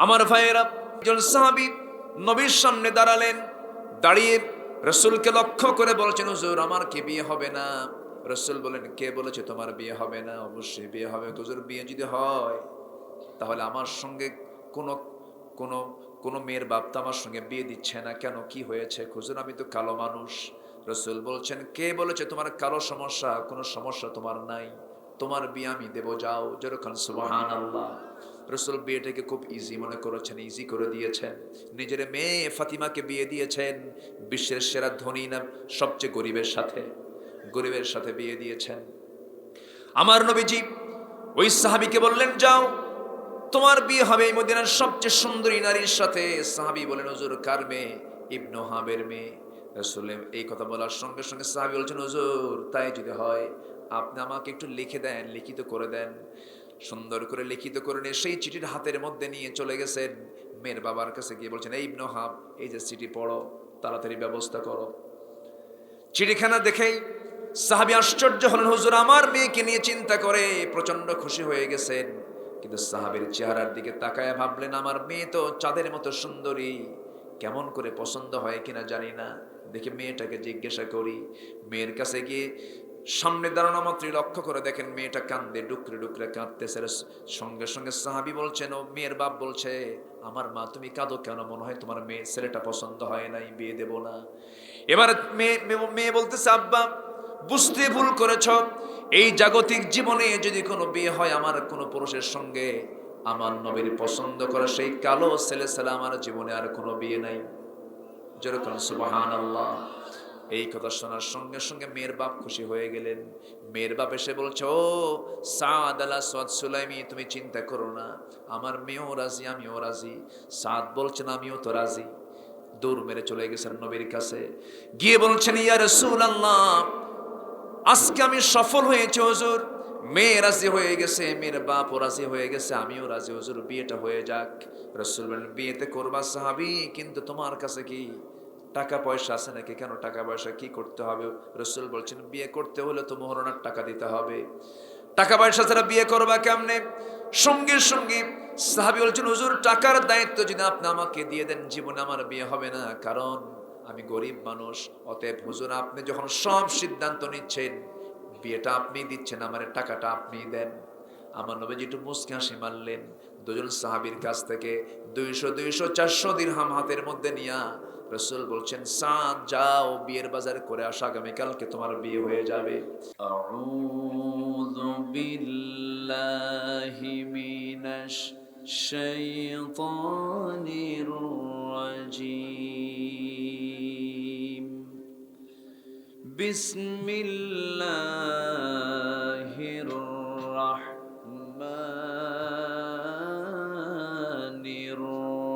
আমার ভাইয়েরা, একজন সাহাবী নবীর সামনে দাঁড়ালেন। দাঁড়িয়ে রাসূলকে লক্ষ্য করে বলছেন, হুজুর আমার কি বিয়ে হবে না? রাসূল বলেন, কে বলেছে তোমার বিয়ে হবে না? অবশ্যই বিয়ে হবে। হুজুর বিয়ে যদি হয় তাহলে আমার সঙ্গে কোনো কোনো কোনো মেয়ের বাপ তো আমার সঙ্গে বিয়ে দিচ্ছে না কেন, কি হয়েছে? হুজুর আমি তো কালো মানুষ। রাসূল বলছেন, কে বলেছে তোমার কালো সমস্যা? কোনো সমস্যা তোমার নাই, তোমার বিয়ে আমি দেবো, যাও। যেরকম সুবহানাল্লাহ। রাসূল বিয়েটাকে খুব ইজি মনে করেছেন, ইজি করে দিয়েছেন। নিজের মেয়ে ফাতিমাকে বিয়ে দিয়েছেন বিশ্বের সেরা ধনী না সবচেয়ে গরিবের সাথে বিয়ে দিয়েছেন। আমার নবীজি ওই সাহাবীকে বললেন, যাও তোমার বিয়ে হবে এই মদিনার সবচেয়ে সুন্দরী নারীর সাথে। সাহাবী বলেন, হুজুর কার মেয়ে? ইবনু হাবের মেয়ে। রাসূল এই কথা বলার সঙ্গে সঙ্গে সাহাবী বলছেন, হুজুর তাই যদি হয় আপনি আমাকে একটু লিখে দেন, লিখিত করে দেন। সুন্দর করে লিখিত করে নিয়ে সেই চিঠির হাতের মধ্যে নিয়ে চলে গেছেন। মেয়ের বাবার কাছে গিয়ে বলছেন, এই ইবনু হাব, এই যে চিঠি পড়ো, তাড়াতাড়ি ব্যবস্থা করো। চিঠিখানা দেখেই সাহাবী আশ্চর্য হলেন, হুজুর আমার মেয়েকে নিয়ে চিন্তা করে প্রচন্ড খুশি হয়ে গেছেন। কিন্তু সাহাবীর চেহারার দিকে তাকায় ভাবলেন, আমার মেয়ে তো চাঁদের মতো সুন্দরী, কেমন করে পছন্দ হয় কিনা জানি না, দেখে মেয়েটাকে জিজ্ঞাসা করি। মেয়ের কাছে গিয়ে সামনে দাঁড়ানো মাত্রই লক্ষ্য করে দেখেন মেয়েটা কান্দে, ডুকরে ডুকরে কাঁদতেছে। সঙ্গে সঙ্গে সাহাবী বলছেন, ও মেয়ের বাপ বলছে, আমার মা তুমি কাঁদো কেন? মনে হয় তোমার মেয়ে ছেলেটা পছন্দ হয় নাই, বিয়ে দেব না। এবার মেয়ে বলতেছে, আব্বা বুঝতে ভুল করেছ, এই জাগতিক জীবনে যদি কোনো বিয়ে হয় আমার কোনো পুরুষের সঙ্গে, আমার নবীর পছন্দ করা সেই কালো ছেলে ছাড়া আমার জীবনে আর কোনো বিয়ে নাই। যেরকম সুবহানাল্লাহ। এই কথা শোনার সঙ্গে সঙ্গে মেয়ের বাপ খুশি হয়ে গেলেন। মেয়ের বাপ এসে বলছে, ও সাদ আল আসওয়াদ সুলাইমি, তুমি চিন্তা করো না, আমার মেয়েও রাজি, আমিও রাজি। সাদ বলছেন, আমিও তো রাজি। দৌড় মেরে চলে গেছেন নবীর কাছে, গিয়ে বলছেন, ইয়া রাসূলুল্লাহ আজকে আমি সফল হয়েছি হুজুর, মেয়ে রাজি হয়ে গেছে, মেয়ের বাপও রাজি হয়ে গেছে, আমিও রাজি হুজুর, বিয়েটা হয়ে যাক। রাসূল বলেন, বিয়েতে করবা সাহাবী, কিন্তু তোমার কাছে কি টাকা পয়সা আছে নাকি? কেন টাকা পয়সা কি করতে হবে? রাসূল বলছেন, বিয়ে করতে হলে তো মোহরানার টাকা দিতে হবে, টাকা পয়সা ছাড়া বিয়ে করবা কেমনে? সঙ্গে সঙ্গে সাহাবী বলছেন, হুজুর টাকার দায়িত্ব যদি আপনি আমাকে দিয়ে দেন জীবনে আমার বিয়ে হবে না, কারণ আমি গরিব মানুষ। অতএব হুজুর আপনি যখন সব সিদ্ধান্ত নিচ্ছেন, বিয়েটা আপনি দিচ্ছেন, আমার টাকাটা আপনি দেন। আমার নবীজি একটু মুচকি হাসি মারলেন। দুজন সাহাবীর কাছ থেকে 200 দিরহাম হাতের মধ্যে নিয়া রাসূল বলছেন, সাদ যাও বিয়ের বাজার করে আসো, আগামীকালকে তোমার বিয়ে হয়ে যাবে। আউযু বিল্লাহি মিনাশ শাইতানির রাজীম। বিসমিল্লাহির রাহমানির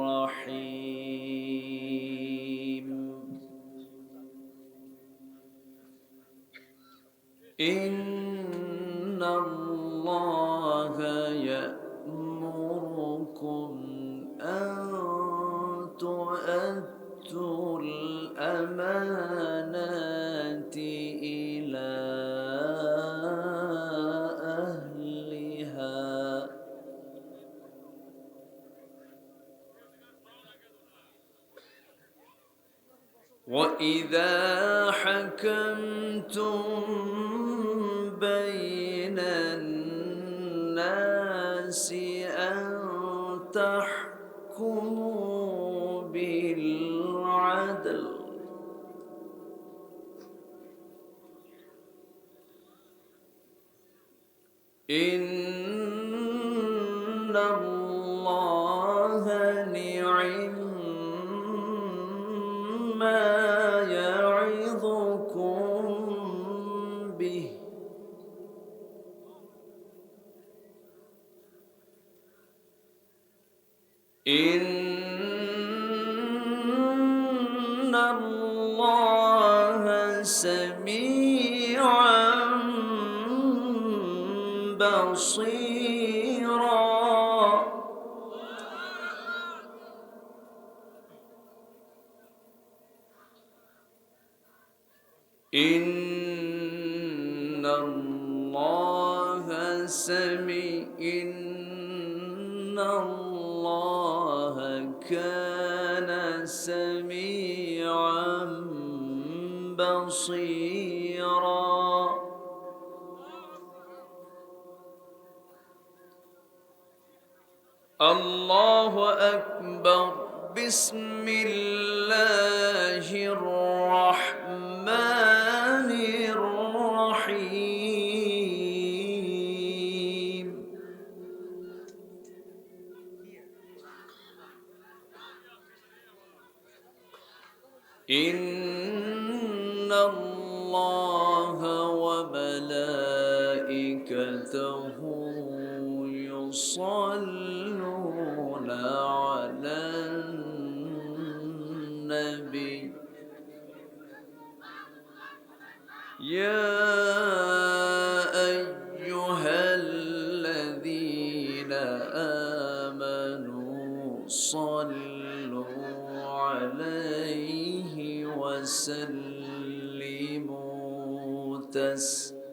রাহিম। ইন্নাল্লাহা ইয়া'মুরুকুম আন তু'আদ্দুল আমানাতি ইলা আহলিহা وَإِذَا حَكَمْتُم بَيْنَ النَّاسِ أَن تَحْكُمُوا بِالْعَدْلِ إِنَّ اللَّهَ نِعِمَّا يَعِظُكُم بِهِ إِنَّ اللَّهَ سَمِيعًا بَصِيرًا إِنَّ اللَّهَ كان سميعا بصيرا. الله أكبر. بسم الله الرحمن الرحيم. إن الله وملائكته يصلون على النبي. يا أيها الذين آمنوا صلوا عليه وسلموا تسليما.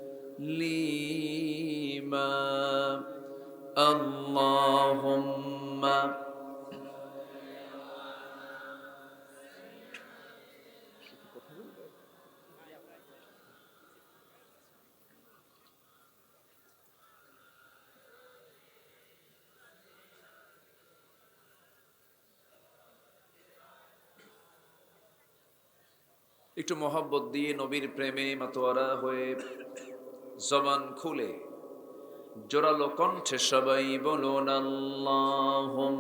اللهم একটু মোহাব্বত দিয়ে নবীর প্রেমে মাতোয়ারা হয়ে জবান খুলে জোরালো কণ্ঠে সবাই বলুন আল্লাহুম্মা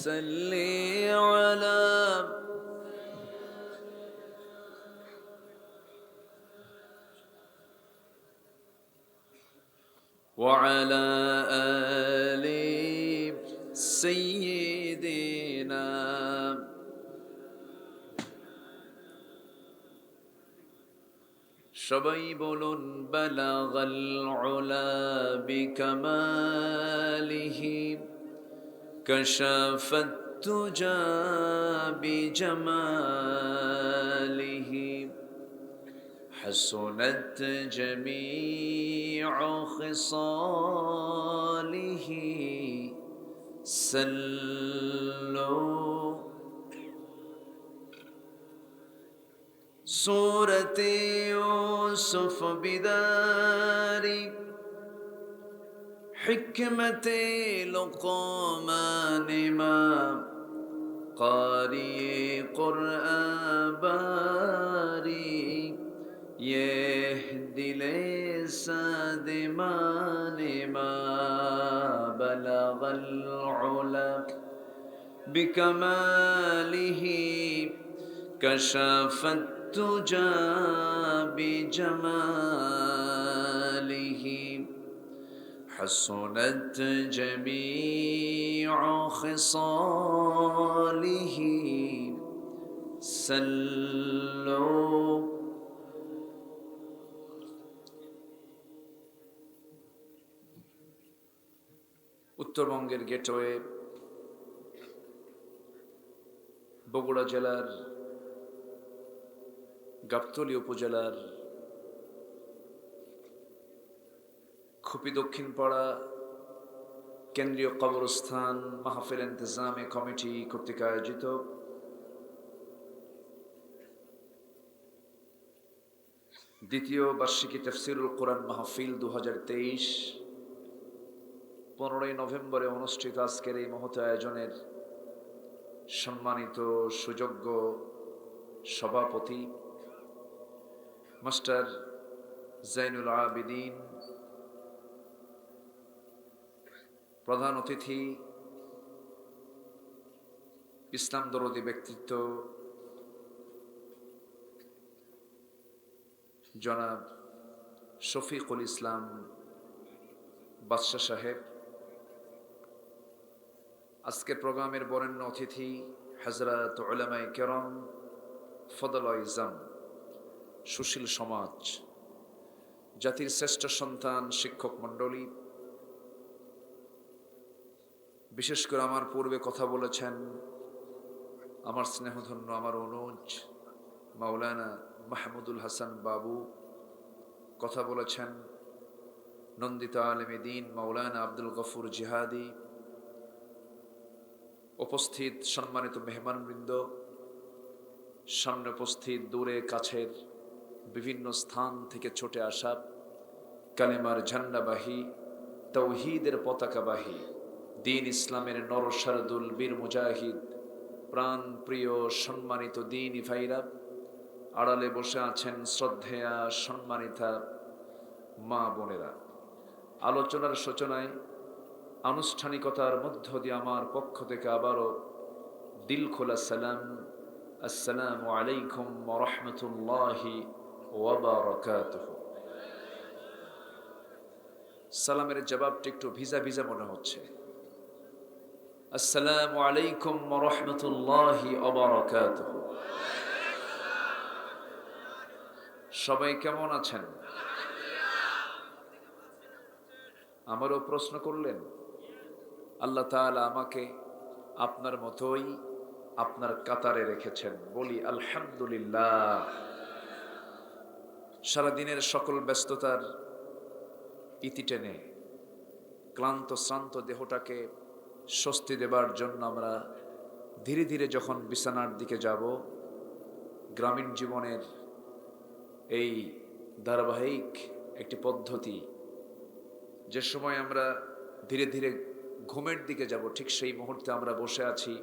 সাল্লি আলা وعلى آل سيدنا. সবাই বলুন বালাগাল উলা বিকামালিহি কাশাফাত তুজা বিজামালিহি حسنت جميع خصاله سلوا. سورة يوسف بداري حكمة لقمان ما قارئ قرآن باري يهدي لسان ما بلغ العلا بكماله كشف التجى بجماله حسنت جميع خصاله سلوا. উত্তরবঙ্গের গেটওয়ে বগুড়া জেলার গাবতলী উপজেলার খুপি দক্ষিণ পাড়া কেন্দ্রীয় কবরস্থান মাহফিল ইন্তজামে কমিটি কর্তৃক আয়োজিত দ্বিতীয় বার্ষিকী তাফসীরুল কোরআন মাহফিল 2023 15 নভেম্বরে অনুষ্ঠিত আজকের এই মহৎ আয়োজনের সম্মানিত সুযোগ্য সভাপতি মাস্টার জাইনুল আবেদিন, প্রধান অতিথি ইসলাম দরদি ব্যক্তিত্ব জনাব শফিকুল ইসলাম বাদশা সাহেব, আজকের প্রোগ্রামের বরেণ্য অতিথি হযরত উলামায়ে কেরাম, ফদল ইজাম, সুশীল সমাজ, জাতির শ্রেষ্ঠ সন্তান শিক্ষক মণ্ডলী, বিশেষ করে আমার পূর্বে কথা বলেছেন আমার স্নেহধন্য আমার অনুজ মাওলানা মাহমুদুল হাসান বাবু, কথা বলেছেন নন্দিত আলেমে দ্বীন মাওলানা আব্দুল গফুর জিহাদি, উপস্থিত সম্মানিত মেহমানবৃন্দ, সামনে উপস্থিত দূরে কাছের বিভিন্ন স্থান থেকে ছুটে আসা কালেমার ঝান্ডাবাহী, তৌহিদের পতাকাবাহী, দিন ইসলামের নরসারদুল বীর মুজাহিদ, প্রাণ প্রিয় সম্মানিত দিনী ভাইরা, আড়ালে বসে আছেন শ্রদ্ধেয়া সম্মানিতা মা বোনেরা, আলোচনার সূচনায় আনুষ্ঠানিকতার মধ্য দিয়ে আমার পক্ষ থেকে আবারও দিল খোলা সালাম, আসসালামু আলাইকুম ওয়া রাহমাতুল্লাহি ওয়া বারাকাতুহু। সালামের জবাবটি একটু ভিজা ভিজা মনে হচ্ছে। আসসালামু আলাইকুম ওয়া রাহমাতুল্লাহি ওয়া বারাকাতুহু। সবাই কেমন আছেন? আমারও প্রশ্ন করলেন। আল্লাহ তাআলা আমাকে আপনার মতোই আপনার কাতারে রেখেছেন, বলি আলহামদুলিল্লাহ। সারাদিনের সকল ব্যস্ততার ইতি টেনে ক্লান্ত শ্রান্ত দেহটাকে স্বস্তি দেবার জন্য আমরা ধীরে ধীরে যখন বিছানার দিকে যাব, গ্রামীণ জীবনের এই ধারাবাহিক একটি পদ্ধতি, যে সময় আমরা ধীরে ধীরে ঘুমের দিকে যাব, ঠিক সেই মুহূর্তে আমরা বসে আছি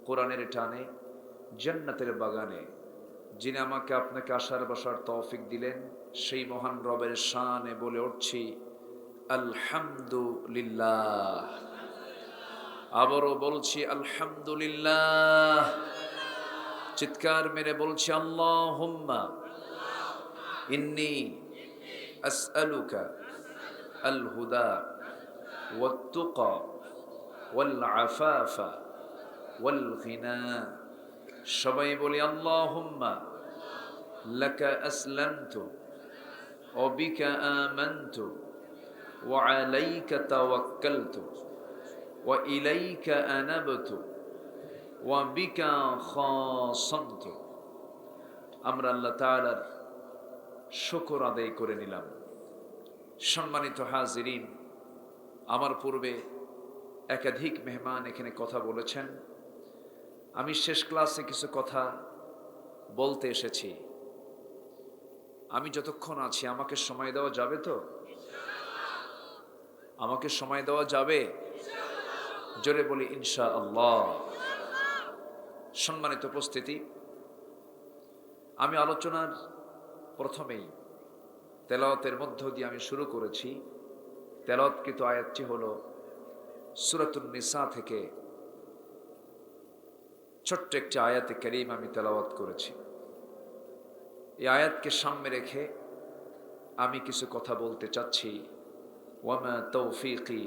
কোরআনের টানে জান্নাতের বাগানে। যিনি আমাকে আপনাকে আসার বসার তৌফিক দিলেন, সেই মহান রবের শানে বলে উঠছি আলহামদুলিল্লাহ। আবারও বলছি আলহামদুলিল্লাহ। চিৎকার মেরে বলছি আল্লাহুম্মা ইন্নী আসআলুকা আল হুদা ওয়াত তুকা ওয়াল আফাফা ওয়াল গিনা। সবাই বলি আল্লাহুম্মা লাকা আসলামতু ওয়া বিকা আমানতু ওয়া আলাইকা তাওয়াক্কালতু ওয়া ইলাইকা আনাবতু ওয়া বিকা খাসামতু। আমরা আল্লাহ তাআলার শুকর আদায় করে নিলাম। সম্মানিত হাজিরিন, আমার পূর্বে একাধিক মেহমান এখানে কথা বলেছেন। আমি শেষ ক্লাসে কিছু কথা বলতে এসেছি। আমি যতক্ষণ আছি আমাকে সময় দেওয়া যাবে তো? আমাকে সময় দেওয়া যাবে? জোরে বলি ইনশাআল্লাহ। সম্মানিত উপস্থিতি, আমি আলোচনার প্রথমেই তেলাওয়াতের মধ্য দিয়ে আমি শুরু করেছি। তেলাওয়াতকৃত আয়াতটি হলো সূরাতুন নিসা থেকে ছোট্ট একটি আয়াতে কারীম আমি তেলাওয়াত করেছি। এই আয়াতকে সামনে রেখে আমি কিছু কথা বলতে চাচ্ছি। ওয়ামা তৌফিকি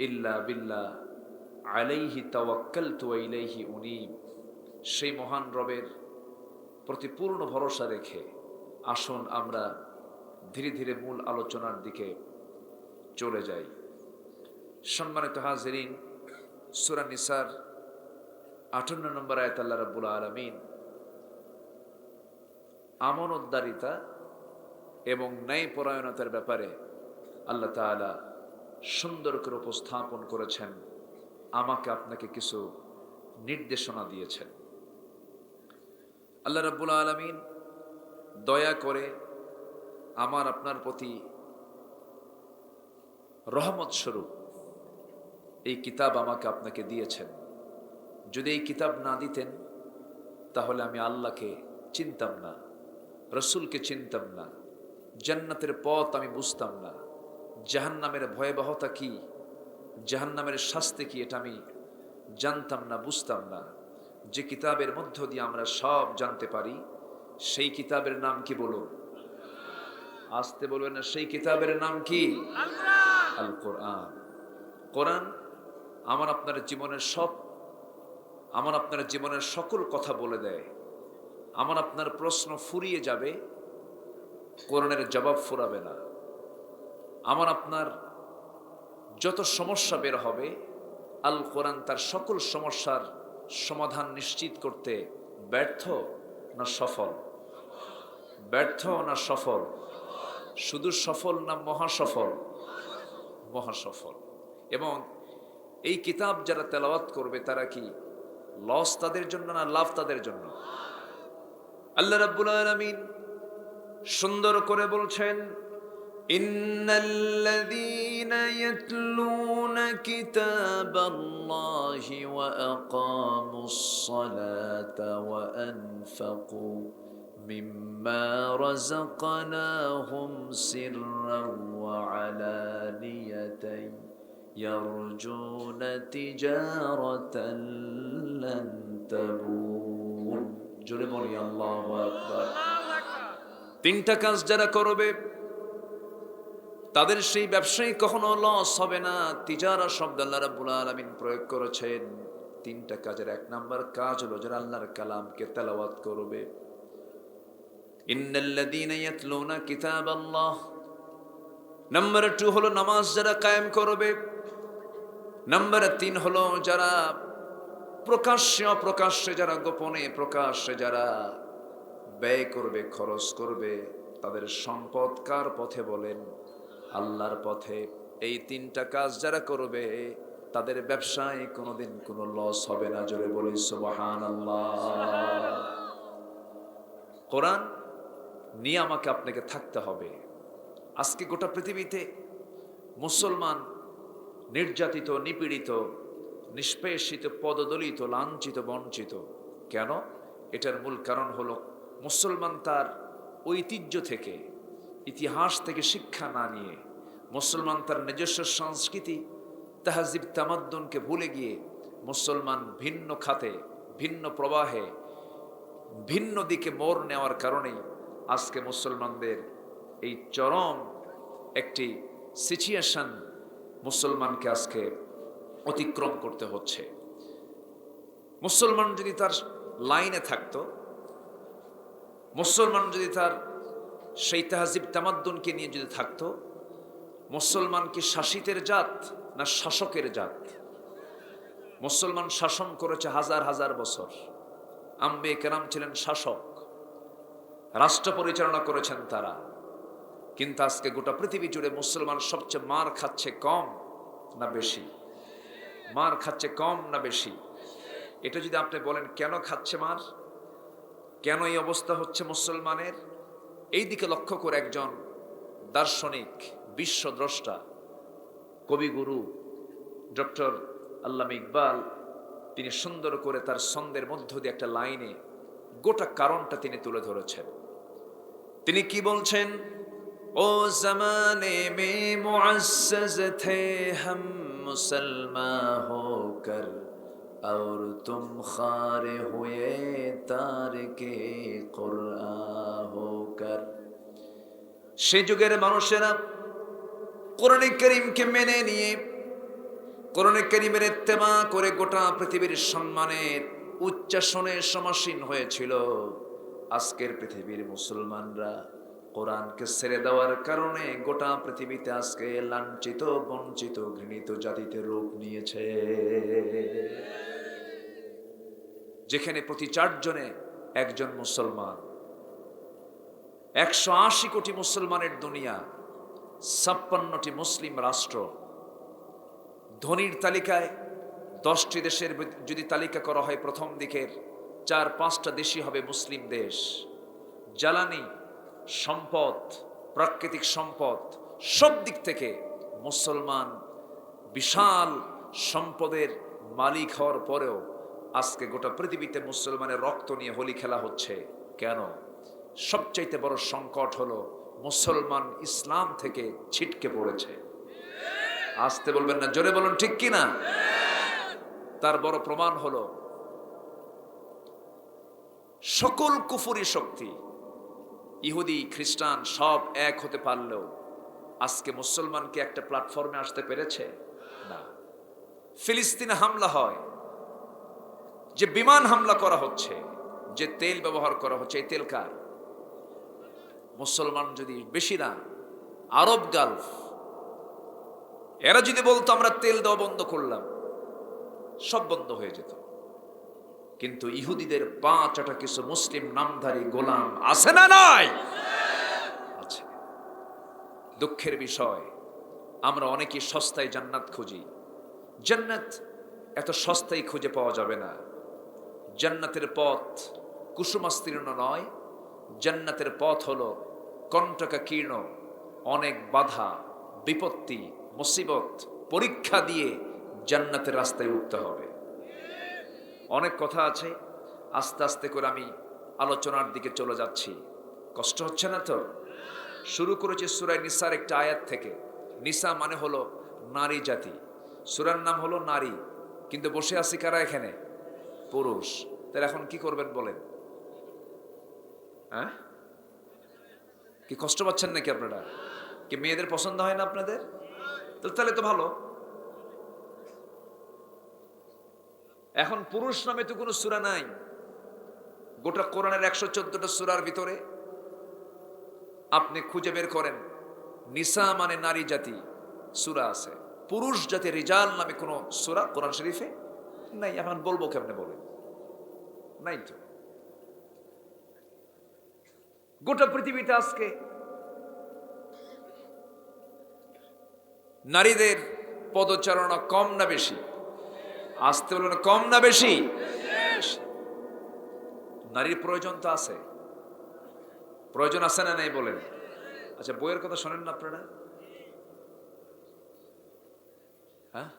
ইল্লা বিল্লাহ আলাইহি তাওয়াক্কালতু ওয়া ইলাইহি উনীব। সেই মহান রবের প্রতি পূর্ণ ভরসা রেখে আসুন আমরা ধীরে ধীরে মূল আলোচনার দিকে চলে যাই। সম্মানিত হাজিরিন, সূরা নিসার 58 নম্বর আয়াত আল্লাহ রাব্বুল আলামিন আমানতদারিতা এবং ন্যায়পরায়ণতার ব্যাপারে আল্লাহ তাআলা সুন্দর করে উপস্থাপন করেছেন। আমাকে আপনাকে কিছু নির্দেশনা দিয়েছেন। আল্লাহ রাব্বুল আলামিন দয়া করে আমার আপনার প্রতি রহমত স্বরূপ এই কিতাব আমাকে আপনাকে দিয়েছেন। যদি এই কিতাব না দিতেন তাহলে আমি আল্লাহকে চিনতাম না, রসুলকে চিনতাম না, জান্নাতের পথ আমি বুঝতাম না, জাহান্নামের ভয়াবহতা কি, জাহান্নামের শাস্তি কি, এটা আমি জানতাম না, বুঝতাম না। যে কিতাবের মধ্য দিয়ে আমরা সব জানতে পারি, সেই কিতাবের নাম কি বলুন? আসতে বলবেন না। সেই কিতাবের নাম কি? আল কোরআন। কোরআন আমার আপনার জীবনের সকল কথা বলে দেয়। আমার আপনার প্রশ্ন ফুরিয়ে যাবে, কোরআনের জবাব ফুরাবে না। আমার আপনার যত সমস্যা বের হবে, আল কোরআন তার সকল সমস্যার সমাধান নিশ্চিত করতে ব্যর্থ না সফল? ব্যর্থ না সফল? শুধু সফল না মহাসফল? মহাসফল। এবং এই কিতাব যারা তেলাওয়াত করবে তারা কি লস তাদের জন্য না লাভ তাদের জন্য? আল্লাহ রাব্বুল আলামিন সুন্দর করে বলছেন, ইন্নাল্লাযীনা ইয়াতলুনা কিতাবাল্লাহি ওয়া আকামুস সালাতা ওয়া আনফাকু মিম্মা রাযাকনাহুম সিররান ওয়া আলানিয়াতান ইয়ারজুনা তিজারাতান লান তাবুর। জোরে বলি আল্লাহু আকবার। তিনটা কাজ যারা করবে তাদের সেই ব্যবসায়ী কখনো লস হবে না। তিজারা শব্দ আল্লাহ রাব্বুল আলামিন প্রয়োগ করেছেন। তিনটা কাজের এক নাম্বার কাজ হলো যারা আল্লাহর কালামকে তেলাওয়াত করবে। ইন্নাল্লাযীনা ইয়াতলুনা কিতাবাল্লাহ। নাম্বার 2 হলো নামাজ যারা কায়েম করবে। নাম্বার 3 হলো যারা প্রকাশ্যে অপ্রকাশ্যে, যারা গোপনে প্রকাশ্যে যারা ব্যয় করবে, খরচ করবে, তাদের সম্পদ কার পথে বলেন? আল্লাহর পথে। এই তিনটা কাজ যারা করবে তাদের ব্যবসায় কোনোদিন কোনো লস হবে না। জোরে বলি সুবহানাল্লাহ। কোরআন নিয়ে আমাকে আপনাকে থাকতে হবে। আজকে গোটা পৃথিবীতে মুসলমান নির্যাতিত, নিপীড়িত, নিষ্পেষিত, পদদলিত, লাঞ্ছিত, বঞ্চিত। কেন? এটার মূল কারণ হলো মুসলমান তার ঐতিহ্য থেকে, ইতিহাস থেকে শিক্ষা না নিয়ে, মুসলমান তার নিজস্ব সংস্কৃতি, তাহজিব, তামাদ্দুনকে ভুলে গিয়ে মুসলমান ভিন্ন খাতে, ভিন্ন প্রবাহে, ভিন্ন দিকে মোড় নেওয়ার কারণেই আজকে মুসলমানদের এই চরম একটি সিচুয়েশন মুসলমানকে আজকে অতিক্রম করতে হচ্ছে। মুসলমান যদি তার লাইনে থাকতো, মুসলমান যদি তার সেই তাহজিব তামাদ্দুনকে নিয়ে যদি থাকতো, মুসলমান কি শাসিতের জাত না শাসকের জাত? মুসলমান শাসন করেছে হাজার হাজার বছর। আম্বে কেরাম ছিলেন শাসক, রাষ্ট্র পরিচালনা করেছেন তারা। কিন্তু আজকে গোটা পৃথিবী জুড়ে মুসলমান সবচেয়ে মার খাচ্ছে কম না বেশি? মার খাচ্ছে কম না বেশি? এটা যদি আপনি বলেন কেন খাচ্ছে মার, কেন এই অবস্থা হচ্ছে মুসলমানের, এই দিকে লক্ষ্য করে একজন দার্শনিক, বিশ্বদ্রষ্টা, কবিগুরু ডক্টর আল্লামা ইকবাল তিনি সুন্দর করে তার ছন্দের মধ্য দিয়ে একটা লাইনে গোটা কারণটা তিনি তুলে ধরেছেন। তিনি কি বলছেন? ও জমানে মে মুআজ্জাজ থে হাম মুসলমান হোকর और तुम खारे हुए तारके कुरआन होकर। সে যুগের মানুষেরা কোরআনে কারীমকে মেনে নিয়ে, কোরআনে কারীমের ইত্তেবা করে গোটা পৃথিবীর সম্মানের উচ্চাসনে সমাসীন হয়েছিল। আজকের পৃথিবীর মুসলমানরা কোরআনকে ছেড়ে দেওয়ার কারণে গোটা পৃথিবীতে আজকে লাঞ্ছিত, বঞ্চিত, ঘৃণিত জাতিতে রূপ নিয়েছে। যেখানে প্রতি 4 জনে একজন মুসলমান, 180 কোটি মুসলমানের দুনিয়া, 56টি মুসলিম রাষ্ট্র। ধনীর তালিকায় 10টি দেশের যদি তালিকা করা হয়, প্রথম দিকের 4-5টা দেশই হবে মুসলিম দেশ। জ্বালানি, সম্পদ, প্রাকৃতিক সম্পদ, সব দিক থেকে মুসলমান বিশাল সম্পদের মালিক হওয়ার পরেও আজকে গোটা পৃথিবীতে মুসলমানের রক্ত নিয়ে হোলি খেলা হচ্ছে। কেন? সবচাইতে বড় সংকট হলো মুসলমান ইসলাম থেকে ছিটকে পড়েছে। আসতে বলবেন না, জোরে বলুন ঠিক কিনা? তার বড় প্রমাণ হলো সকল কুফরি শক্তি, ইহুদি, খ্রিস্টান সব এক হতে পারলেও আজকে মুসলমানকে একটা প্ল্যাটফর্মে আসতে পেরেছে না। ফিলিস্তিনে হামলা হয়, যে বিমান হামলা করা হচ্ছে, যে তেল ব্যবহার করা হচ্ছে, এই তেল কার? মুসলমান যদি বেশি না, আরব গালফ, এরা যদি বলতো আমরা তেল দেওয়া বন্ধ করলাম, সব বন্ধ হয়ে যেত। কিন্তু ইহুদিদের 5টা কিছু মুসলিম নামধারী গোলাম আছে না নাই? আছে। দুঃখের বিষয়, আমরা অনেকেই সস্তায় জান্নাত খুঁজি, জান্নাত এত সস্তায় খুঁজে পাওয়া যাবে না। জান্নাতের পথ কুসুমাস্তীর্ণ নয়, জান্নাতের পথ হলো কণ্টকাকীর্ণ, অনেক বাধা, বিপত্তি, মুসিবত, পরীক্ষা দিয়ে জান্নাতের রাস্তায় উঠতে হবে। অনেক কথা আছে, আস্তে আস্তে করে আমি আলোচনার দিকে চলে যাচ্ছি। কষ্ট হচ্ছে না তো? শুরু করেছি সূরা নিসার একটা আয়াত থেকে। নিসা মানে হলো নারী জাতি, সূরার নাম হলো নারী, কিন্তু বসে আছি কারা এখানে? পুরুষ। তাহলে এখন কি করবেন বলেন? হ্যাঁ, কি কষ্ট পাচ্ছেন নাকি আপনারা? কি মেয়েদের পছন্দ হয় না আপনাদের? তাহলে তো ভালো। এখন পুরুষ নামে তো কোনো সূরা নাই। গোটা কোরআনের 114টা সূরার ভিতরে আপনি খুঁজে বের করেন, নিসা মানে নারী জাতি সূরা আছে, পুরুষ জাতি রিজাল নামে কোনো সূরা কোরআন শরীফে নাই। এখন বলবো কেমনে বলেন? নাই তো। গোটা পৃথিবীতে আজকে নারীদের পদচারণা কম না বেশি? আসতে বলুন, কম না বেশি? নারীর প্রয়োজন তো আছে, প্রয়োজন আছে না নাই বলেন? আচ্ছা, বইয়ের কথা শোনেন না আপনারা? হ্যাঁ,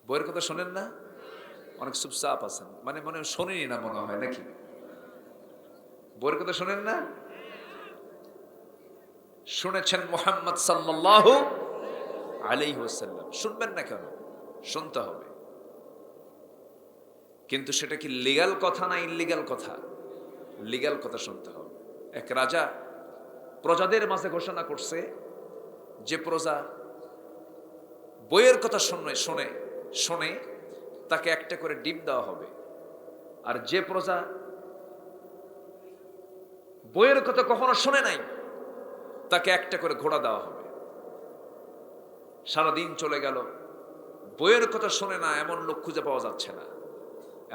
বইয়ের কথা শোনেন না? অনেক চুপচাপ আছেন, মানে মনে শোনেনি না মনে হয় নাকি? বইয়ের কথা শোনেন না? শুনেছেন মুহাম্মদ সাল্লাল্লাহু আলাইহি ওয়াসাল্লাম, শুনবেন না কেন? শুনতে হবে, কিন্তু সেটা কি লিগ্যাল কথা না ইল্লিগ্যাল কথা? লিগ্যাল কথা শুনতে হবে। এক রাজা প্রজাদের মাঝে ঘোষণা করছে যে প্রজা বইয়ের কথা শোনে তাকে একটা করে ডিম দেওয়া হবে, আর যে প্রজা বইয়ের কথা কখনো শোনে নাই তাকে একটা করে ঘোড়া দেওয়া হবে। সারাদিন চলে গেল, বইয়ের কথা শোনে না এমন লোক খুঁজে পাওয়া যাচ্ছে না।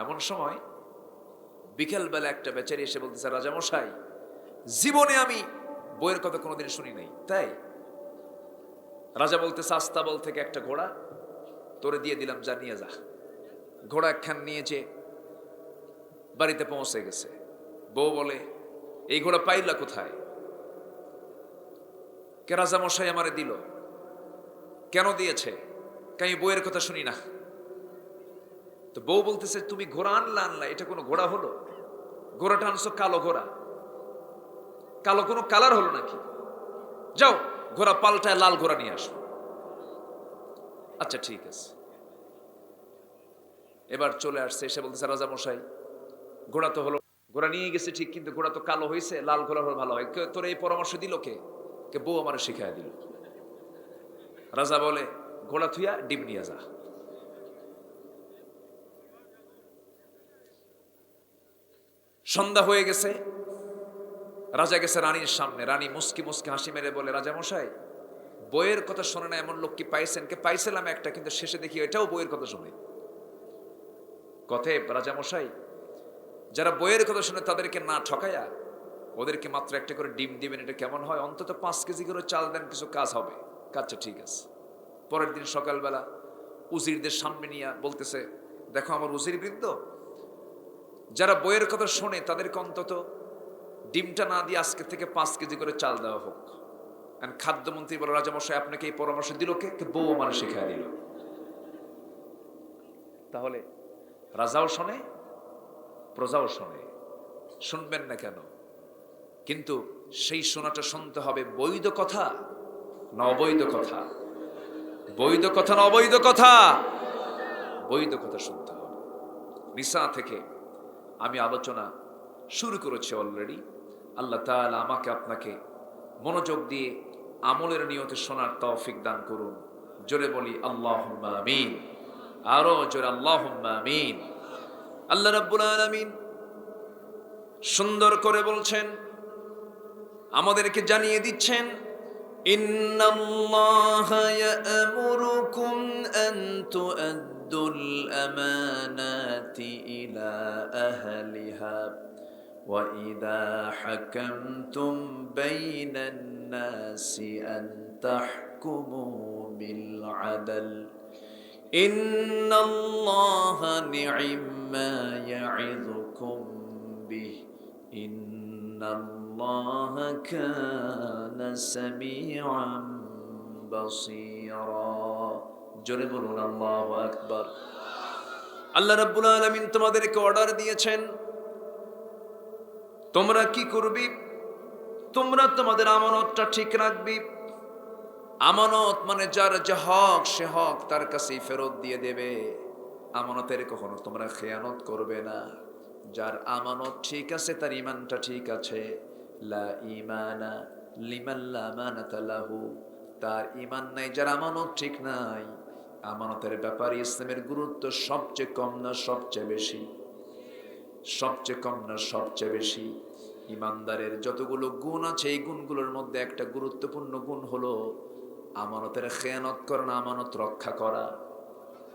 এমন সময় বিকেলবেলা একটা বেচারি এসে বলতেছে, রাজামশাই, জীবনে আমি বইয়ের কথা কোনোদিন শুনি নাই। তাই? রাজা বলতেছে, আস্তাবল থেকে একটা ঘোড়া তোরে দিয়ে দিলাম, যা নিয়ে যা। ঘোড়া একখান নিয়েছে, বাড়িতে পৌঁছে গেছে। বউ বলে, এই ঘোড়া পাইলা কোথায়? কে রাজামশাই আমারে দিল। কেন দিয়েছে? আমি বইয়ের কথা শুনি না। তো বউ বলতেছে, তুমি ঘোড়া আনলা, এটা কোনো ঘোড়া হলো? ঘোড়াটা আনছো কালো ঘোড়া, কালো কোনো কালার হলো নাকি? যাও ঘোড়া পাল্টায় লাল ঘোড়া নিয়ে আসো। আচ্ছা ঠিক আছে। এবার চলে আসছে, এসে বলতেছে, রাজামশাই, ঘোড়া তো হলো, ঘোড়া নিয়ে গেছে ঠিক, কিন্তু ঘোড়া তো কালো হয়েছে, লাল ঘোড়া হলে ভালো হয়। তোর এই পরামর্শ দিল কে? বউ আমার শিখাই দিল। রাজা বলে, ঘোড়া থুইয়া ডিম নিয়ে যা। সন্ধ্যা হয়ে গেছে, রাজা গেছে রানীর সামনে। রানী মুস্কি মুস্কি হাসি মেরে বলে, রাজামশাই, বইয়ের কথা শোনে না এমন লোক কি পাইছেন? পাইছিলাম একটা, কিন্তু শেষে দেখি এটাও বইয়ের কথা শোনে। কথায় রাজামশাই, যারা বইয়ের কথা শুনে তাদেরকে না ঠকায়া ওদেরকে মাত্র একটা করে ডিম দিবেন, এটা কেমন হয়? অন্তত 5 কেজি করে চাল দেন, কিছু কাজ হবে। কাজটা ঠিক আছে। পরের দিন সকালবেলা উজিরদের সামনে নিয়ে বলতেছে, দেখো আমার উজির বৃন্দ, যারা বইয়ের কথা শোনে তাদেরকে অন্তত ডিমটা না দিয়ে আজকে থেকে 5 কেজি করে চাল দেওয়া হোক। খাদ্যমন্ত্রী বলে, রাজামশাই, আপনাকে এই পরামর্শ দিল কে? বউ আমার শিখাই দিল। তাহলে রাজাও শোনে, প্রজাও শোনে, শুনবেন না কেন? কিন্তু সেই শোনাটা শুনতে হবে বৈধ কথা না অবৈধ কথা? বৈধ কথা না অবৈধ কথা? বৈধ কথা শুনতে হবে। নিসা থেকে আমি আলোচনা শুরু করেছি অলরেডি। আল্লাহ তাআলা আমাকে আপনাকে মনোযোগ দিয়ে আমলের নিয়তে শোনার তৌফিক দান করুন। জোরে বলি আল্লাহুম্মা আমিন। আরো জোরে আল্লাহুম্মা আমিন। আল্লাহ রাব্বুল আলামিন সুন্দর করে বলছেন, আমাদেরকে জানিয়ে দিচ্ছেন, ইন্নাল্লাহা ইয়া'মুরুকুম আন তু'আদ্দুল আমানাতি ইলা আহলিহা ওয়া ইযা হাকামতুম বাইনান নাসি আন তাহকুমু বিল আদল ইন্নাল্লাহা নি'ম্মা ইয়া'iযুকুম বিহি ইন্নাল্লাহা কানা সামিআন বাসীরা। জোরে বলুন আল্লাহু আকবার। আল্লাহ রাব্বুল আলামিন তোমাদেরকে অর্ডার দিয়েছেন, তোমরা কি করবি? তোমরা তোমাদের আমানতটা ঠিক রাখবি। আমানত মানে যার যে হক, সে হক তার কাছেই ফেরত দিয়ে দেবে। আমানতের কখনো তোমরা খেয়ানত করবে না। যার আমানত ঠিক আছে, তার ঈমানটা ঠিক আছে। লা ঈমানা লিমান লা আমানাতা লাহু। তার ঈমান নাই, যার আমানত ঠিক নাই। আমানতের ব্যাপারে ইসলামের গুরুত্ব সবচেয়ে কম না সবচেয়ে বেশি? সবচেয়ে কম না সবচেয়ে বেশি? ইমানদারের যতগুলো গুণ আছে, এই গুণগুলোর মধ্যে একটা গুরুত্বপূর্ণ গুণ হলো আমানতের খেয়ানত করা না, আমানত রক্ষা করা।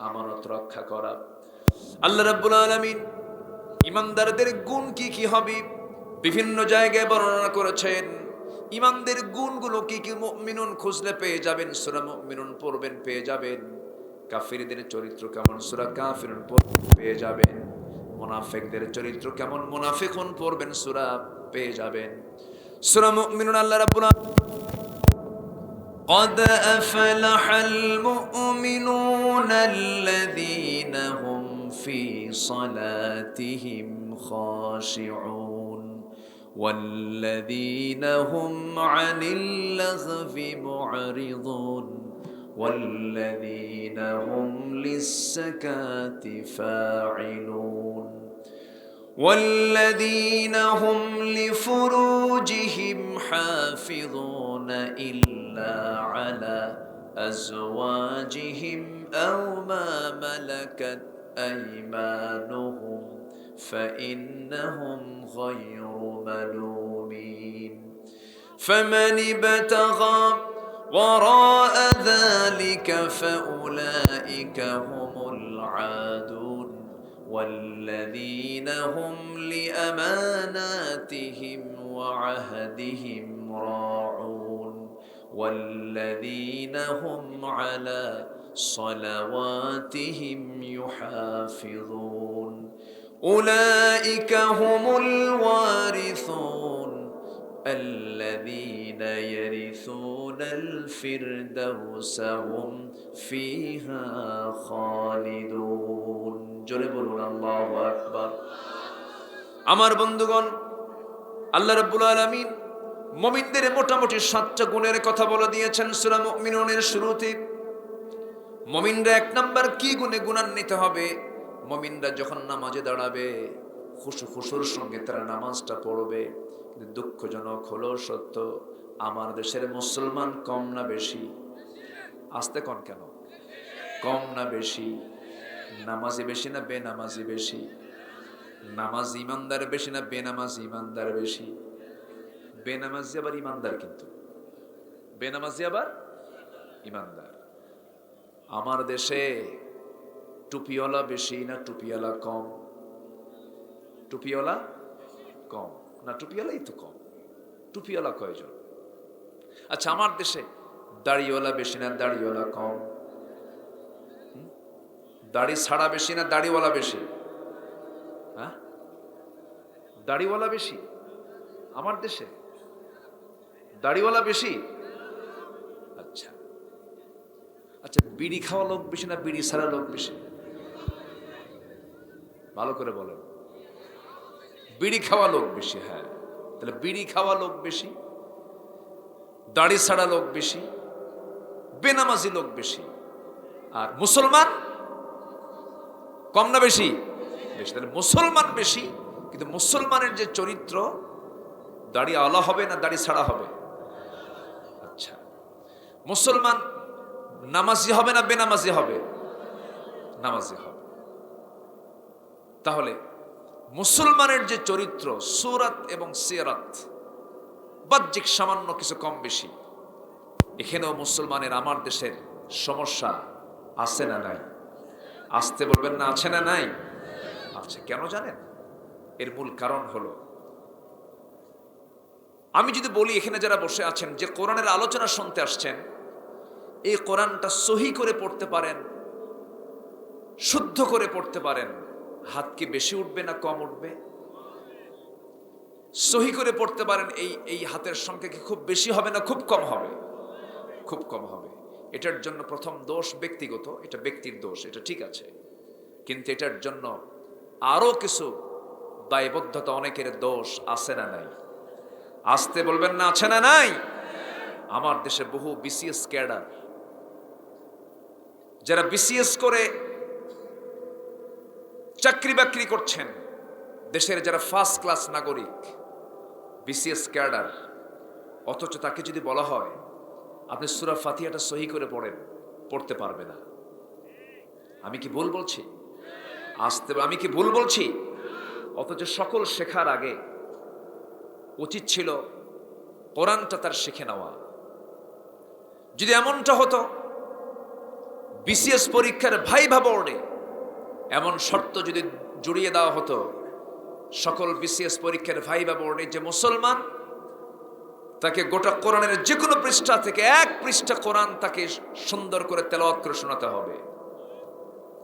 আমানত রক্ষা করা। আল্লাহ রাব্বুল আলামিন ইমানদারদের গুণ কি কি হবে বিভিন্ন জায়গায় বর্ণনা করেছেন। ইমানদের গুণগুলো কি কি মুমিনুন খুঁজলে পেয়ে যাবেন, সূরা মুমিনুন পড়বেন পেয়ে যাবেন। কাফিরদের চরিত্র কেমন, সূরা কাফিরুন পড়বেন পেয়ে যাবেন। মুনাফিকদের চরিত্র কেমন, মুনাফিকুন পড়বেন, সূরা পেয়ে যাবেন। সূরা মুমিনুন আল্লাহ রাব্বুল আলামিন قد أفلح المؤمنون الذين هم في صلاتهم خاشعون والذين هم عن اللغو معرضون والذين هم للزكاة فاعلون والذين هم لفروجهم حافظون إلا على أزواجهم أو ما ملكت أيمانهم فإنهم غير ملومين فمن ابتغى وراء ذلك فأولئك هم العادون والذين هم لأماناتهم وعهدهم راعون والذين هم على صلواتهم يحافظون أولئك هم الوارثون الذين يرثون الفردوس هم فيها خالدون জোরে বলুন আল্লাহু আকবার। আমার বন্ধুগণ, আল্লাহ রাব্বুল আলামিন মুমিনদের মোটামুটি 7টা গুণের কথা বলে দিয়েছেন সূরা মুমিনুনের শুরুতে। মুমিনরা 1 নাম্বার কি গুণে গুণান্বিত হবে? মুমিনরা যখন নামাজে দাঁড়াবে খুশুর সঙ্গে তারা নামাজটা পড়বে। কিন্তু দুঃখজনক হলো সত্য, আমার দেশের মুসলমান কম না বেশি? আসতে কোন কেন? কম না বেশি? নামাজি বেশি না বেনামাজি বেশি? নামাজি ইমানদার বেশি না বেনামাজি ইমানদার বেশি? বেনামাজি আবার ইমানদার, কিন্তু বেনামাজি আবার ইমানদার। আমার দেশে টুপিওয়ালা বেশি না টুপিওয়ালা কম? টুপিওয়ালা কম না টুপিওয়ালাই তো কম? টুপিওয়ালা কয়জন? আচ্ছা, আমার দেশে দাড়িওয়ালা বেশি না দাড়িওয়ালা কম? দাড়ি ছাড়া বেশি না দাড়িওয়ালা বেশি? হ্যাঁ, দাড়িওয়ালা বেশি আমার দেশে, দাড়িওয়ালা বেশি। আচ্ছা আচ্ছা, বিড়ি খাওয়া লোক বেশি না বিড়ি ছাড়া লোক বেশি? ভালো করে বলেন। বিড়ি খাওয়া লোক বেশি। হ্যাঁ, তাহলে বিড়ি খাওয়া লোক বেশি, দাড়ি ছাড়া লোক বেশি, বেনামাজি লোক বেশি, আর মুসলমান কম না বেশি? বেশি। তাহলে মুসলমান বেশি, কিন্তু মুসলমানের যে চরিত্র, দাড়ি আলা হবে না দাড়ি ছাড়া হবে? আচ্ছা, মুসলমান নামাজি হবে না বেনামাজি হবে? নামাজি হবে। তাহলে মুসলমানের যে চরিত্র, সূরাত এবং সিরাত, বাহ্যিক সামান্য কিছু কম বেশি, এখানেও মুসলমানের আমার দেশের সমস্যা আছে না নাই? আসতে বলবেন না, আছে না নাই? আছে। কেন জানেন? এর মূল কারণ হলো, আমি যদি বলি এখানে যারা বসে আছেন যে কোরআনের আলোচনা শুনতে আসছেন, এই কোরআনটা সহি করে পড়তে পারেন, শুদ্ধ করে পড়তে পারেন, হাত কি বেশি উঠবে না কম উঠবে? সহি করে পড়তে পারেন, এই হাতের সংখ্যা কি খুব বেশি হবে না খুব কম হবে? খুব কম হবে। এটার জন্য প্রথম দোষ ব্যক্তিগত, এটা ব্যক্তির দোষ, এটা ঠিক আছে। কিন্তু এটার জন্য আরো কিছু দায়বদ্ধতা, অনেকের দোষ আছে না নাই? আসতে বলবেন না, আছে না নাই? আমার দেশে বহু বিসিএস ক্যাডার, যারা বিসিএস করে চাকরি বাকরি করছেন, দেশের যারা ফার্স্ট ক্লাস নাগরিক, বিসিএস ক্যাডার, অথচ তাকে যদি বলা হয় আপনি সূরা ফাতিহাটা সহি করে পড়েন, পড়তে পারবে না। আমি কি ভুল বলছি? আমি কি ভুল বলছি? অথচ সকল শেখার আগে উচিত ছিল কোরআনটা তার শিখে নেওয়া। যদি এমনটা হতো, বিসিএস পরীক্ষার ভাইভা বোর্ডে এমন শর্ত যদি জুড়িয়ে দেওয়া হতো, সকল বিসিএস পরীক্ষার ভাইভা বোর্ডে যে মুসলমান, তাকে গোটা কোরআনের যে কোনো পৃষ্ঠা থেকে এক পৃষ্ঠা কোরআন তাকে সুন্দর করে তেলাওয়াত করে শোনাতে হবে।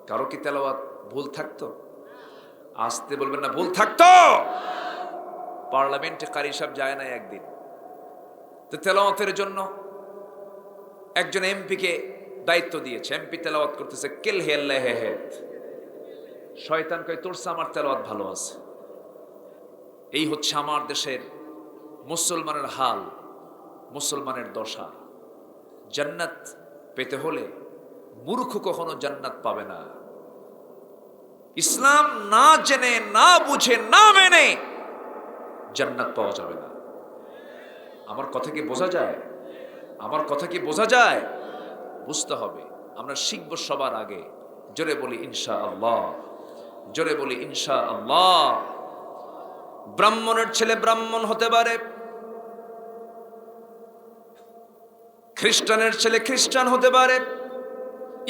কারো কি তেলাওয়াত ভুল থাকতো? আসতে বলবেন না, ভুল থাকতো? পার্লামেন্টে কারি সাহেব যায় না একদিন, তো তেলাওয়াতের জন্য একজন এমপিকে দায়িত্ব দিয়েছে। এমপি তেলাওয়াত করতেছে, কেল হেল্লা হে হে, শয়তান কয় তোর চেয়ে আমার তেলাওয়াত ভালো আছে। এই হচ্ছে আমার দেশের মুসলমানের হাল, মুসলমানের দশা। জান্নাত পেতে হলে মূর্খ কখনো জান্নাত পাবে না। ইসলাম না জেনে, না বুঝে, না মেনে জান্নাত পাওয়া যাবে না। আমার কথা কি বোঝা যায়? আমার কথা কি বোঝা যায়? বুঝতে হবে। আমরা শিখব সবার আগে। জোরে বলি ইনশাআল্লাহ, জোরে বলি ইনশাআল্লাহ। ব্রাহ্মণের ছেলে ব্রাহ্মণ হতে পারে, খ্রিস্টানের ছেলে খ্রিস্টান হতে পারে,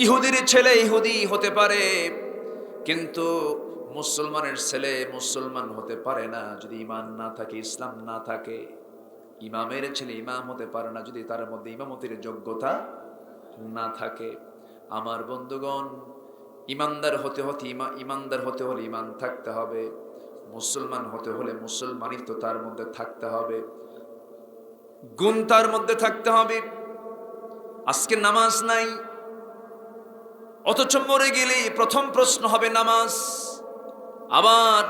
ইহুদির ছেলে ইহুদি হতে পারে, কিন্তু মুসলমানের ছেলে মুসলমান হতে পারে না যদি ঈমান না থাকে, ইসলাম না থাকে। ইমামের ছেলে ইমাম হতে পারে না যদি তার মধ্যে ইমামতির যোগ্যতা না থাকে। আমার বন্ধুগণ, ইমানদার হতে হলে ইমান থাকতে হবে। মুসলমান হতে হলে মুসলমানিত্ব তার মধ্যে থাকতে হবে, গুণ তার মধ্যে থাকতে হবে। আজকে নামাজ নাই, অথচ মরে গেলে প্রথম প্রশ্ন হবে নামাজ। আবার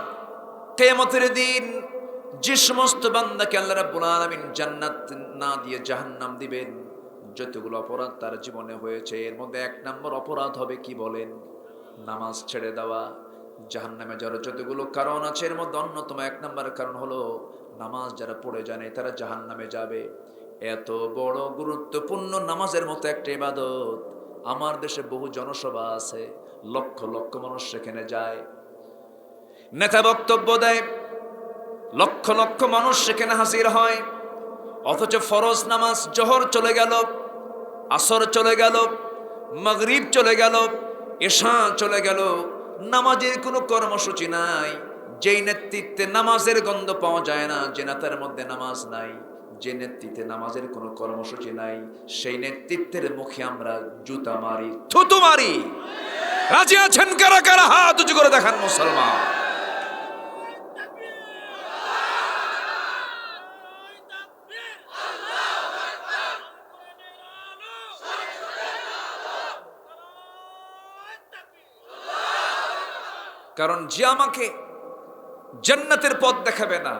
কিয়ামতের দিন যে সমস্ত বান্দাকে আল্লাহ রাব্বুল আলামিন জান্নাত না দিয়ে জাহান্নাম দিবেন, যতগুলো অপরাধ তার জীবনে হয়েছে, এর মধ্যে এক নম্বর অপরাধ হবে কি বলেন? নামাজ ছেড়ে দেওয়া। জাহান্নামে যারা যতগুলো কারণ আছে, এর মধ্যে অন্যতম এক নম্বর কারণ হলো নামাজ যারা পড়ে জানে তারা জাহান্নামে যাবে। এত বড় গুরুত্বপূর্ণ নামাজের মতো একটা ইবাদত, আমার দেশে বহু জনসভা আছে, লক্ষ লক্ষ মানুষ সেখানে যায়, নেতা বক্তব্য দেয়, লক্ষ লক্ষ মানুষ সেখানে হাজির হয়। অথচ ফরজ নামাজ জোহর চলে গেল, আসর চলে গেল, মাগরিব চলে গেল, এশা চলে গেল, নামাজের কোনো কর্মসূচি নাই। যেই নেতৃত্বে নামাজের গন্ধ পাওয়া যায় না, যে নেতার মধ্যে নামাজ নাই, যে নেতৃত্বে নামাজের কোনো কর্মসূচি নাই, সেই নেতৃত্বের মুখে আমরা জুতা মারি, থুতু মারি। রাজি আছেন কারা কারা? হাত উঁচু করে দেখান মুসলমান। কারণ যে আমাকে জান্নাতের পথ দেখাবে না,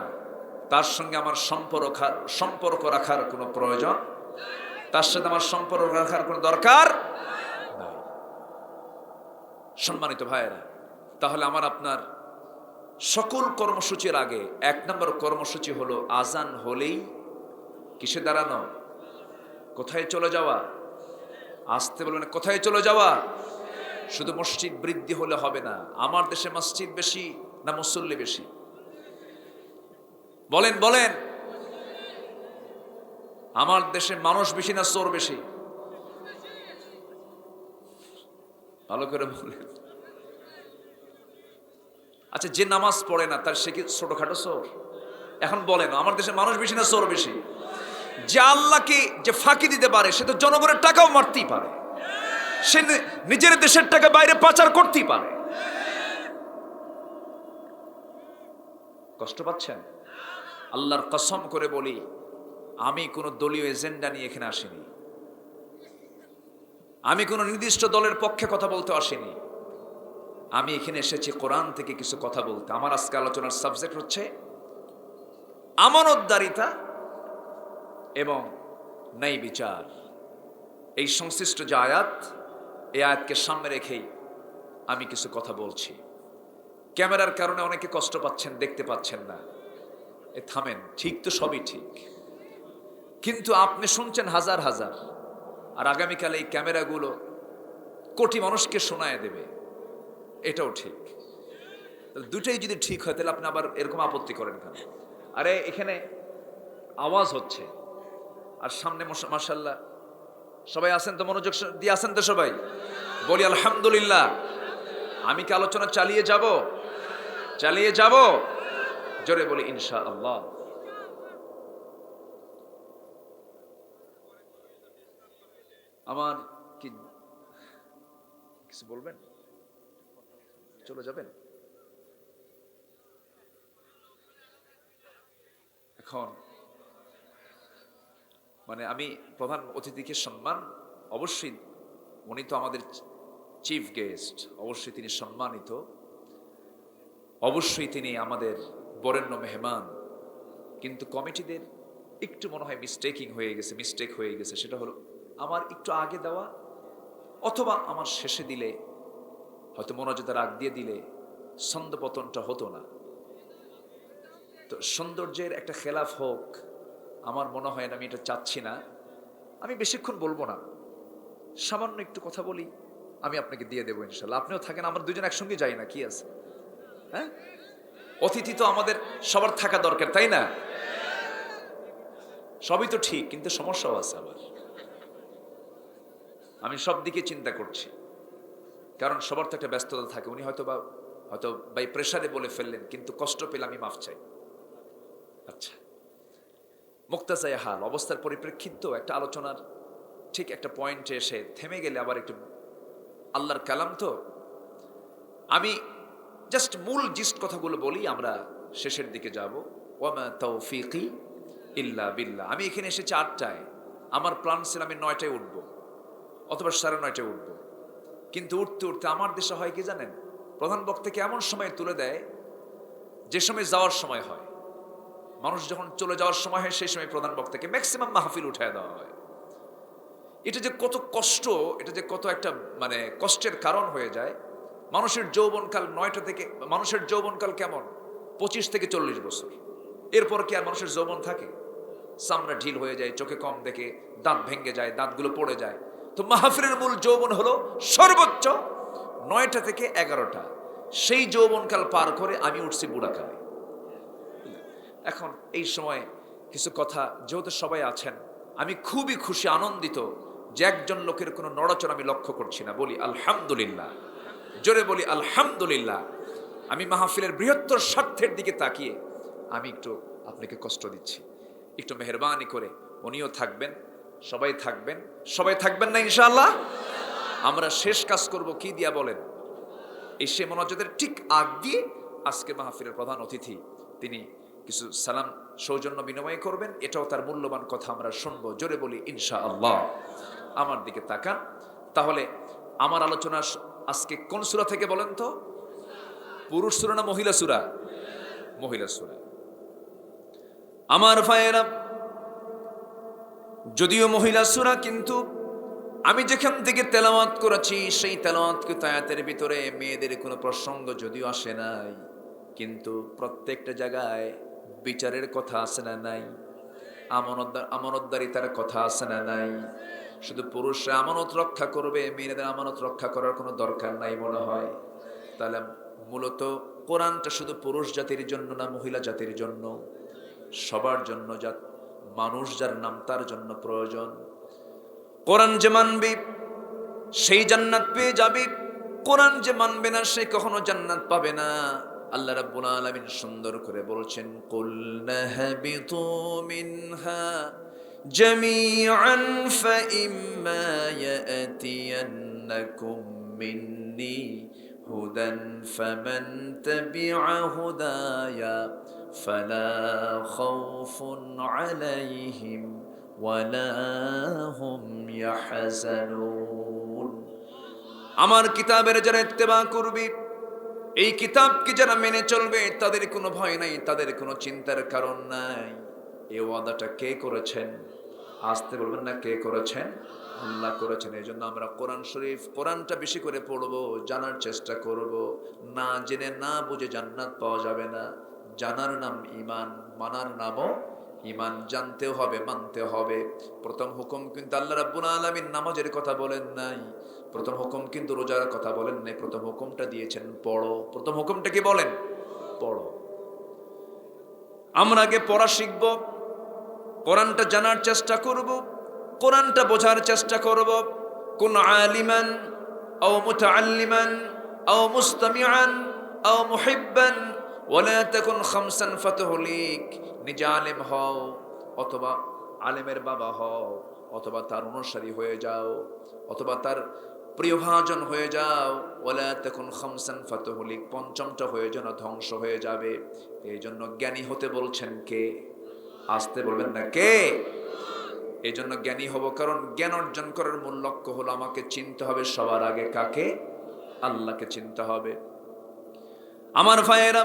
তার সঙ্গে আমার সম্পর্ক রাখার কোনো প্রয়োজন, তার সাথে আমার সম্পর্ক রাখার কোনো দরকার নাই। সম্মানিত ভাইয়েরা, তাহলে আমার আপনার সকল কর্মসূচির আগে এক নম্বর কর্মসূচি হলো আজান হলেই কিসে দাঁড়ানো? কোথায় চলে যাওয়া? আসতে বলবেন, কোথায় চলে যাওয়া? শুধু মসজিদ বৃদ্ধি হলে হবে না। আমার দেশে মসজিদ বেশি না মুসল্লি বেশি? বলেন বলেন। আমার দেশে মানুষ বেশি না চোর বেশি? ভালো করে বলেন। আচ্ছা, যে নামাজ পড়ে না তার সে কি ছোটখাটো চোর? এখন বলেন, আমার দেশে মানুষ বেশি না চোর বেশি? যে আল্লাহকে যে ফাঁকি দিতে পারে, সে তো জনগণের টাকাও মারতেই পারে। সে নিজের দেশের টাকা বাইরে পাচার করতেই পারে। কষ্ট পাচ্ছেন? আল্লাহর কসম করে বলি, আমি কোনো দলীয় এজেন্ডা নিয়ে এখানে আসিনি। আমি কোনো নির্দিষ্ট দলের পক্ষে কথা বলতে আসিনি। আমি এখানে এসেছি কোরআন থেকে কিছু কথা বলতে। আমার আজকে আলোচনার সাবজেক্ট হচ্ছে আমানতদারিতা এবং ন্যায় বিচার। এই সংশ্লিষ্ট যে আয়াত, এই আয়াতকে সামনে রেখেই আমি কিছু কথা বলছি। ক্যামেরার কারণে অনেকে কষ্ট পাচ্ছেন, দেখতে পাচ্ছেন না। থামেন, ঠিক তো সবই ঠিক, কিন্তু আপনি শুনছেন হাজার হাজার, আর আগামীকাল এই ক্যামেরাগুলো কোটি মানুষকে শোনায় দেবে, এটাও ঠিক। দুটাই যদি ঠিক হয় তাহলে আপনি আবার এরকম আপত্তি করেন কেন? আরে এখানে আওয়াজ হচ্ছে আর সামনে মাশাআল্লাহ সবাই আছেন তো, মনোযোগ দিয়ে আছেন তো সবাই? বলি আলহামদুলিল্লাহ। আমি কি আলোচনা চালিয়ে যাব? জোরে বলি ইনশাআল্লাহ। আমার কি কিছু বলবেন? চলে যাবেন? এখন মানে আমি প্রধান অতিথিকে সম্মান, অবশ্যই উনি তো আমাদের চিফ গেস্ট, অবশ্যই তিনি সম্মানিত, অবশ্যই তিনি আমাদের বরেণ্য মেহমান। কিন্তু কমিটিদের একটু মনে হয় মিস্টেক হয়ে গেছে। সেটা হলো আমার একটু আগে দেওয়া অথবা আমার শেষে দিলে, হয়তো মনোযোগের আগ দিয়ে দিলে ছন্দপতনটা হতো না। তো সৌন্দর্যের একটা খেলাফ হোক আমার মনে হয় না, আমি এটা চাচ্ছি না। আমি বেশিক্ষণ বলবো না, সামান্য একটু কথা বলি, আমি আপনাকে দিয়ে দেবো ইনশাল্লাহ। আপনিও থাকেন, আমরা দুজন একসঙ্গে যাই না, কি আছে? হ্যাঁ, অতিথি তো আমাদের সবার থাকা দরকার, তাই না? সবই তো ঠিক, কিন্তু সমস্যাও আছে আবার। আমি সব দিকে চিন্তা করছি, কারণ সবার তো একটা ব্যস্ততা থাকে। উনি হয়তো বাই প্রেসারে বলে ফেললেন, কিন্তু কষ্ট পেলে আমি মাফ চাই। আচ্ছা, মুক্তাজায়ে হাল অবস্থার পরিপ্রেক্ষিত একটা আলোচনার ঠিক একটা পয়েন্টে এসে থেমে গেলে আবার একটু, আল্লাহর কালাম তো, আমি জাস্ট মূল জিস্ট কথাগুলো বলি, আমরা শেষের দিকে যাব। ওয়ামা তাওফীকি ইল্লা বিল্লাহ। আমি এখানে এসেছি 8টায়, আমার প্ল্যান ছিল আমি 9টায় উঠবো অথবা 9:30টায় উঠবো, কিন্তু উঠতে উঠতে আমার দেশে হয় কি জানেন, প্রধান বক্তাকে এমন সময় তুলে দেয় যে সময় যাওয়ার সময় হয়। মানুষ যখন চলে যাওয়ার সময় হয় সেই সময় প্রধান বক্তাকে ম্যাক্সিমাম মাহফিল উঠায় দেওয়া হয়। এটা যে কত কষ্ট, এটা যে কত একটা মানে কষ্টের কারণ হয়ে যায়। মানুষের যৌবনকাল 9টা থেকে, মানুষের যৌবনকাল কেমন 25 থেকে 40 বছর, এরপর কি আর মানুষের যৌবন থাকে? চামড়া ঢিল হয়ে যায়, চোখে কম দেখে, দাঁত ভেঙে যায়, দাঁতগুলো পড়ে যায়। তো মাহফিলের মূল যৌবন হলো সর্বোচ্চ 9টা থেকে 11টা। সেই যৌবনকাল পার করে আমি উঠছি বুড়াকালে। এখন এই সময় কিছু কথা, যেহেতু সবাই আছেন, আমি খুবই খুশি, আনন্দিত যে একজন লোকের কোনো নড়াচড়া আমি লক্ষ্য করছি না। বলি আলহামদুলিল্লাহ, জোরে বলি আলহামদুলিল্লাহ। আমি মাহফিলের বৃহত্তর স্বার্থের দিকে তাকিয়ে আমি একটু আপনাকে কষ্ট দিচ্ছি, একটু মেহরবানি করে উনিও থাকবেন, সবাই থাকবেন না ইনশাআল্লাহ? আমরা শেষ কাজ করব কি দিয়া বলেন? এই সে মোনাজাতের ঠিক আগ দিয়ে আজকে মাহফিলের প্রধান অতিথি তিনি কিছু সালাম সৌজন্য বিনিময় করবেন, এটাও তার মূল্যবান কথা আমরা শুনবো। জোরে বলি ইনশাআল্লাহ। আমার দিকে তাকান। তাহলে আমার আলোচনা আজকে কোন সূরা থেকে বলেন তো? পুরুষ সূরা না মহিলা সূরা? মহিলা সূরা। আমার ভাইয়েরা, যদিও মহিলা সূরা, কিন্তু আমি যেখান থেকে তেলাওয়াত করেছি সেই তেলাওয়াতকৃত আয়াতের ভিতরে মেয়েদের কোনো প্রসঙ্গ যদিও আসে নাই, কিন্তু প্রত্যেকটা জায়গায় বিচারের কথা আছে না নাই? আমানতদারিতার কথা আছে না নাই? শুধু পুরুষরা আমানত রক্ষা করবে, মেয়েদের আমানত রক্ষা করার কোনো দরকার নাই মনে হয়। তাহলে মূলত কোরআনটা শুধু পুরুষ জাতির জন্য না, মহিলা জাতির জন্য? সবার জন্য। মানুষ যার নাম তার জন্য প্রয়োজন। কোরআন যে মানবে সেই জান্নাত পেয়ে যাবে, কোরআন যে মানবে না সে কখনো জান্নাত পাবে না। আল্লাহ রাব্বুল আলামিন সুন্দর করে বলছেন, কুল নাহবিতু মিনহা জামিআন ফাইম্মা ইয়াতিয়ান لكم مني هدى فمن تبع هداي فلا خوف عليهم ولا هم يحزنون আমার কিতাবের যারা ইত্তেবা করবে, এই কিতাবকে যারা মেনে চলবে, তাদের কোনো ভয় নাই, তাদের কোনো চিন্তার কারণ নাই। এই ওয়াদাটা কে করেছেন? আসতে বলবেন না, কে করেছেন? আল্লাহ করেছেন। এই জন্য আমরা কোরআন শরীফ, কোরআনটা বেশি করে পড়বো, জানার চেষ্টা করব। না জেনে না বুঝে জান্নাত পাওয়া যাবে না। জানার নাম ঈমান, মানার নামও ঈমান। জানতেও হবে, মানতে হবে। প্রথম হুকুম কিন্তু আল্লাহ রাব্বুল আলামিন নামাজের কথা বলেন নাই, প্রথম হুকুম কিন্তু রোজার কথা বলেন নাই। প্রথম হুকুমটা দিয়েছেন পড়ো। প্রথম হুকুমটা কি বলেন? পড়ো। আমরা আগে পড়া শিখব, কোরআনটা জানার চেষ্টা করব, কোরআনটা বোঝার চেষ্টা করব। কুন আলিমান আও মুতাআল্লিমান আও মুস্তামিআন আও মুহিব্বান ওয়ালা তাকুন খামসান ফাতহুলিক। নিজে আলেম হও, অথবা আলেমের বাবা হও, অথবা তার অনুসারী হয়ে যাও, অথবা তার প্রিয়ভাজন হয়ে যাও। ওয়ালা তাকুন খামসান ফাতহুলিক, পঞ্চমটা হয়ে যেন ধ্বংস হয়ে যাবে। এই জন্য জ্ঞানী হতে বলছেন কে? আসতে বলবেন না, কে? এই জন্য জ্ঞানী হব, কারণ জ্ঞান অর্জন করার মূল লক্ষ্য হলো আমাকে চিনতে হবে সবার আগে কাকে? আল্লাহকে চিনতে হবে। আমার ভাইয়েরা,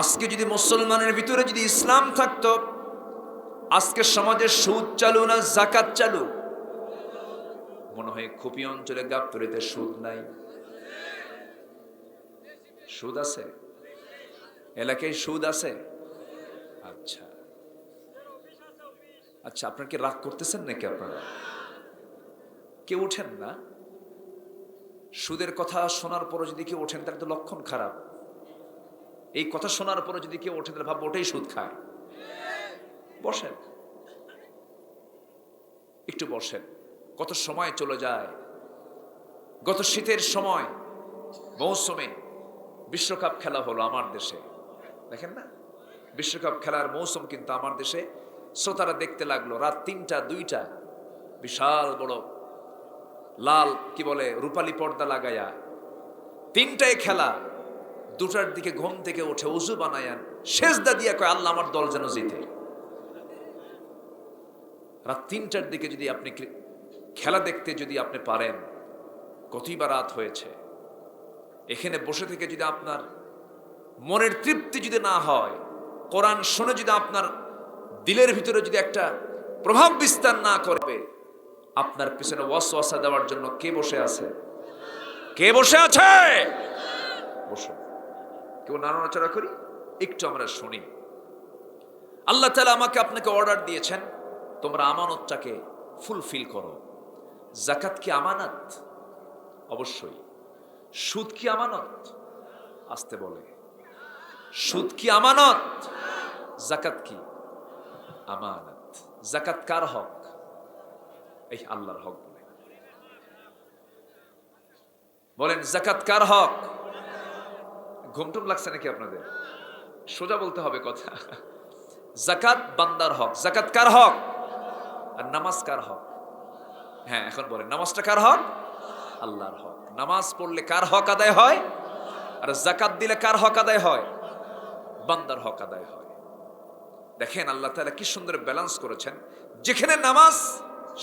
আজকে যদি মুসলমানের ভিতরে যদি ইসলাম থাকতো, আজকে সমাজে সুদ চালু না যাকাত চালু? মনে হয় খুপি অঞ্চলে গাবতলীতে সুদ নাই। সুদ আছে? এলাকায় সুদ আছে? আচ্ছা আচ্ছা, আপনারা কি রাগ করতেছেন নাকি? আপনারা কেউ ওঠেন না? সুদের কথা শোনার পরে যদি কেউ ওঠেন তাহলে তো লক্ষণ খারাপ। এই কথা শোনার পরে যদি কেউ ওঠেন তাহলে ভাববো ওটাই সুদ খায়। বসেন, একটু বসেন। কত সময় চলে যায়। গত শীতের সময় মৌসুমে বিশ্বকাপ খেলা হলো আমার দেশে, দেখেন না? বিশ্বকাপ খেলার মৌসুম কিন্তু আমার দেশে। শ্রোতারা দেখতে লাগলো রাত ৩টা ২টা, বিশাল বড় লাল কি বলে রূপালী পর্দা লাগাইয়া ৩টায় খেলা। ২টার দিকে ঘুম থেকে উঠে উজু বানায়ান, সেজদা দিয়া কয় আল্লাহ আমার দল যেন জিতে। রাত ৩টার দিকে যদি আপনি খেলা দেখতে যদি আপনি পারেন, কতই বা রাত হয়েছে। এখানে বসে থেকে যদি আপনার মনের তৃপ্তি যদি না হয়, কোরআন শুনে যদি আপনার দিলের ভিতরে যদি একটা প্রভাব বিস্তার না করবে, আপনার পিছনে ওয়াসওয়াসা দেওয়ার জন্য কে বসে আছে? কে বসে আছে? বসুন, কেউ নাড়াচাড়া করি, একটু আমরা শুনি। আল্লাহ তাআলা আমাকে আপনাকে অর্ডার দিয়েছেন, তোমরা আমানতটাকে ফুলফিল করো। যাকাত কি আমানত? অবশ্যই। সুদ কি আমানত? আসতে বলে, সুদ কি আমানত? যাকাত কি আমানত? যাকাত কার হক? এই আল্লাহর হক। বলেন যাকাত কার হক? ঘুমটুম লাগছে নাকি আপনাদের? সোজা বলতে হবে কথা। যাকাত বান্দার হক। যাকাত কার হক? আর নামাজ কার হক? হ্যাঁ, এখন বলেন নামাজটা কার হক? আল্লাহর হক। নামাজ পড়লে কার হক আদায় হয়? আর যাকাত দিলে কার হক আদায় হয়? বান্দার হক আদায় হয়। দেখেন আল্লাহ তাআলা কি সুন্দর ব্যালেন্স করেছেন। যেখানে নামাজ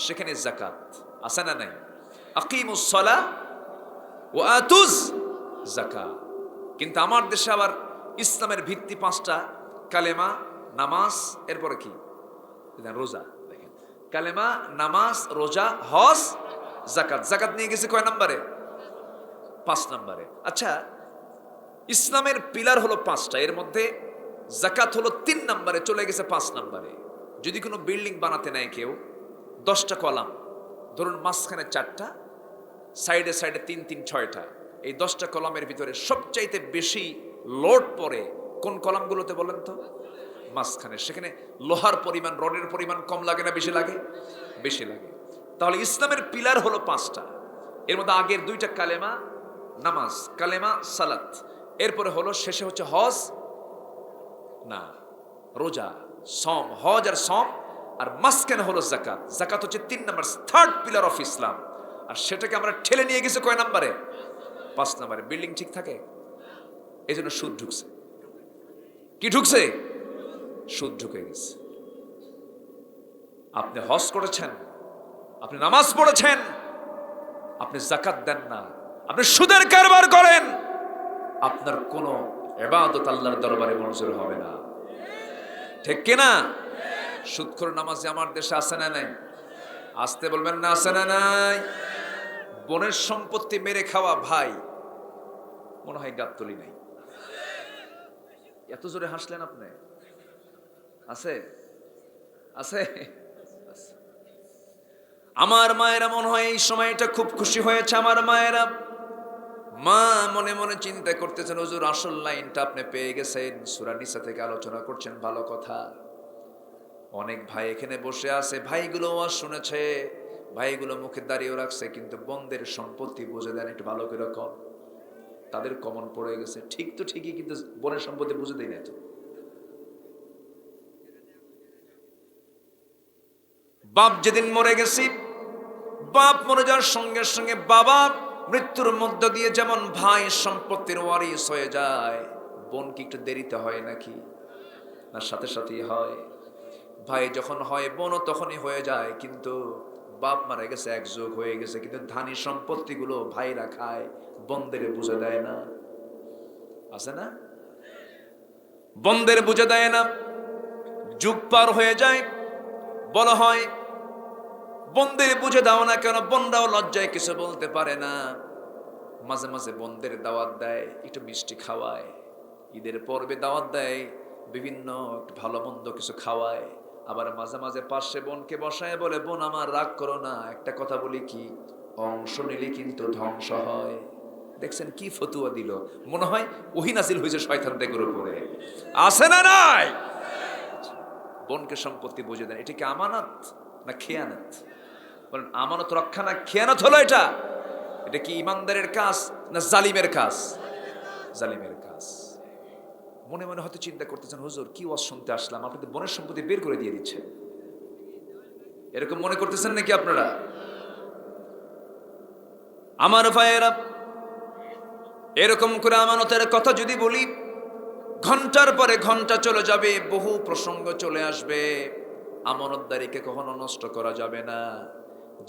সেখানে যাকাত আছে না নাই? আকিমুস সালাহ ওয়া আতুজ যাকাত। কিন্তু আমার দেশে আবার ইসলামের ভিত্তি 5টা: কালেমা, নামাজ, এরপরে কি? রোজা। দেখেন, কালেমা, নামাজ, রোজা, হজ, যাকাত। যাকাত নিয়ে গেছে কয় নম্বরে? 5 নম্বরে। আচ্ছা, ইসলামের পিলার হলো 5টা, এর মধ্যে যাকাত হলো 3 নম্বরে, চলে গেছে 5 নম্বরে। যদি কোনো বিল্ডিং বানাতে নেয় কেউ, 10টা কলাম, ধরুন মাঝখানে 4টা, সাইডে সাইডে 3 3 6টা, এই 10টা কলামের ভিতরে সবচাইতে বেশি লোড পড়ে কোন কলামগুলোতে বলেন তো? মাঝখানে। সেখানে লোহার পরিমাণ, রডের পরিমাণ কম লাগে না বেশি লাগে? বেশি লাগে। তাহলে ইসলামের পিলার হলো 5টা। এর মধ্যে আগের 2টা কালেমা, নামাজ, কালেমা, সালাত। এরপরে হলো শেষে হচ্ছে হজ না রোজা, সম, হজ আর সম। আর মাঝখানে হলো যাকাত। যাকাত হচ্ছে 3 নম্বর, থার্ড পিলার অফ ইসলাম। আর সেটাকে আমরা ঠেলে নিয়ে গেছি কয় নাম্বারে? 5 নাম্বারে। বিল্ডিং ঠিক থাকে, এই জন্য সুদ ঢুকছে। কি ঢুকছে? সুদ ঢুকে গেছে। আপনি হজ করেছেন, আপনি নামাজ পড়েছেন, আপনি যাকাত দেন না, আপনি সুদের কারবার করেন, আপনার কোনো ইবাদত আল্লাহর দরবারে মঞ্জুর হবে না। ঠিক কিনা? সুদখোর নামাজি আমার দেশে আছে না নাই? আসতে বলবেন না, আছে না নাই? বোনের সম্পত্তি মেরে খাওয়া ভাই, মনে হয় গাবতলি নাই। এত জোরে হাসলেন আপনি? আছে? আছে? আমার মায়েরা মনে হয় এই সময়টা খুব খুশি হয়েছে। আমার মায়েরা, মা মনে মনে চিন্তা করতেছেন, হুজুর আসল লাইনটা আপনি পেয়ে গেছেন, সূরা নিসা থেকে আলোচনা করছেন, ভালো কথা। অনেক ভাই এখানে বসে আছে, ভাইগুলো ওয়াজ শুনেছে, ভাইগুলো মুখে দাঁড়িয়েও রাখছে, কিন্তু বোনদের সম্পত্তি বুঝে দেন একটু ভালো করে কম। তাদের কমন পড়ে গেছে। ঠিক তো ঠিকই, কিন্তু বোনের সম্পত্তি বুঝে দেয় না তো। বাপ যেদিন মরে গেছি, বাপ মরে যাওয়ার সঙ্গে সঙ্গে বাবা মৃত্যুর মধ্য দিয়ে যেমন ভাই সম্পত্তির ওয়ারিস হয়ে যায়, বোন কি একটু দেরিতে হয় নাকি? না সাথে সাথেই হয়। ভাই যখন হয় বোনও তখনই হয়ে যায়, কিন্তু বাপ মারা গেছে, এক যুগ হয়ে গেছে, কিন্তু ধানী সম্পত্তিগুলো ভাইরা খায়, বোনদের বুঝে দেয় না। আছে না? বোনদের বুঝে দেয় না। যুগ পার হয়ে যায়, বলা হয় বোনদের বুঝে দাও না কেন? বোনরাও লজ্জায় কিছু বলতে পারে না। মাঝে মাঝে বোনদের দাওয়াত দেয়, একটু মিষ্টি খাওয়ায়, ঈদের পর্বে দাওয়াত দেয়, বিভিন্ন ভালো মন্দ কিছু খাওয়ায়। আবার মাঝে মাঝে পাশে বোনকে বসায় বলে, বোন আমার রাগ করো না, একটা কথা বলি কি, অংশ নিলে কিন্তু ধ্বংস হয়। দেখছেন কি ফতুয়া দিল? মনে হয় ওহী নাযিল হয়েছে শয়তানদের উপরে। আছে না নাই? বোনকে সম্পত্তি বুঝে দেন, এটা কি আমানত না খেয়ানত? বলেন আমানত রক্ষা না খেয়ানত হলো এটা? এটা কি ইমানদারের কাজ না জালিমের কাজ? জালিমের কাজ। মনে মনে হয়তো চিন্তা করতেছেন, হুজুর কি ওয়াজ শুনতে আসলাম, আপনি তো বোনের সম্পত্তি বের করে দিয়ে দিচ্ছেন। এরকম মনে করতেছেন নাকি আপনারা? আমার ভাইয়েরা, এরকম করে আমানতের কথা যদি বলি, ঘন্টার পরে ঘন্টা চলে যাবে, বহু প্রসঙ্গ চলে আসবে। আমানতদারিকে কখনো নষ্ট করা যাবে না।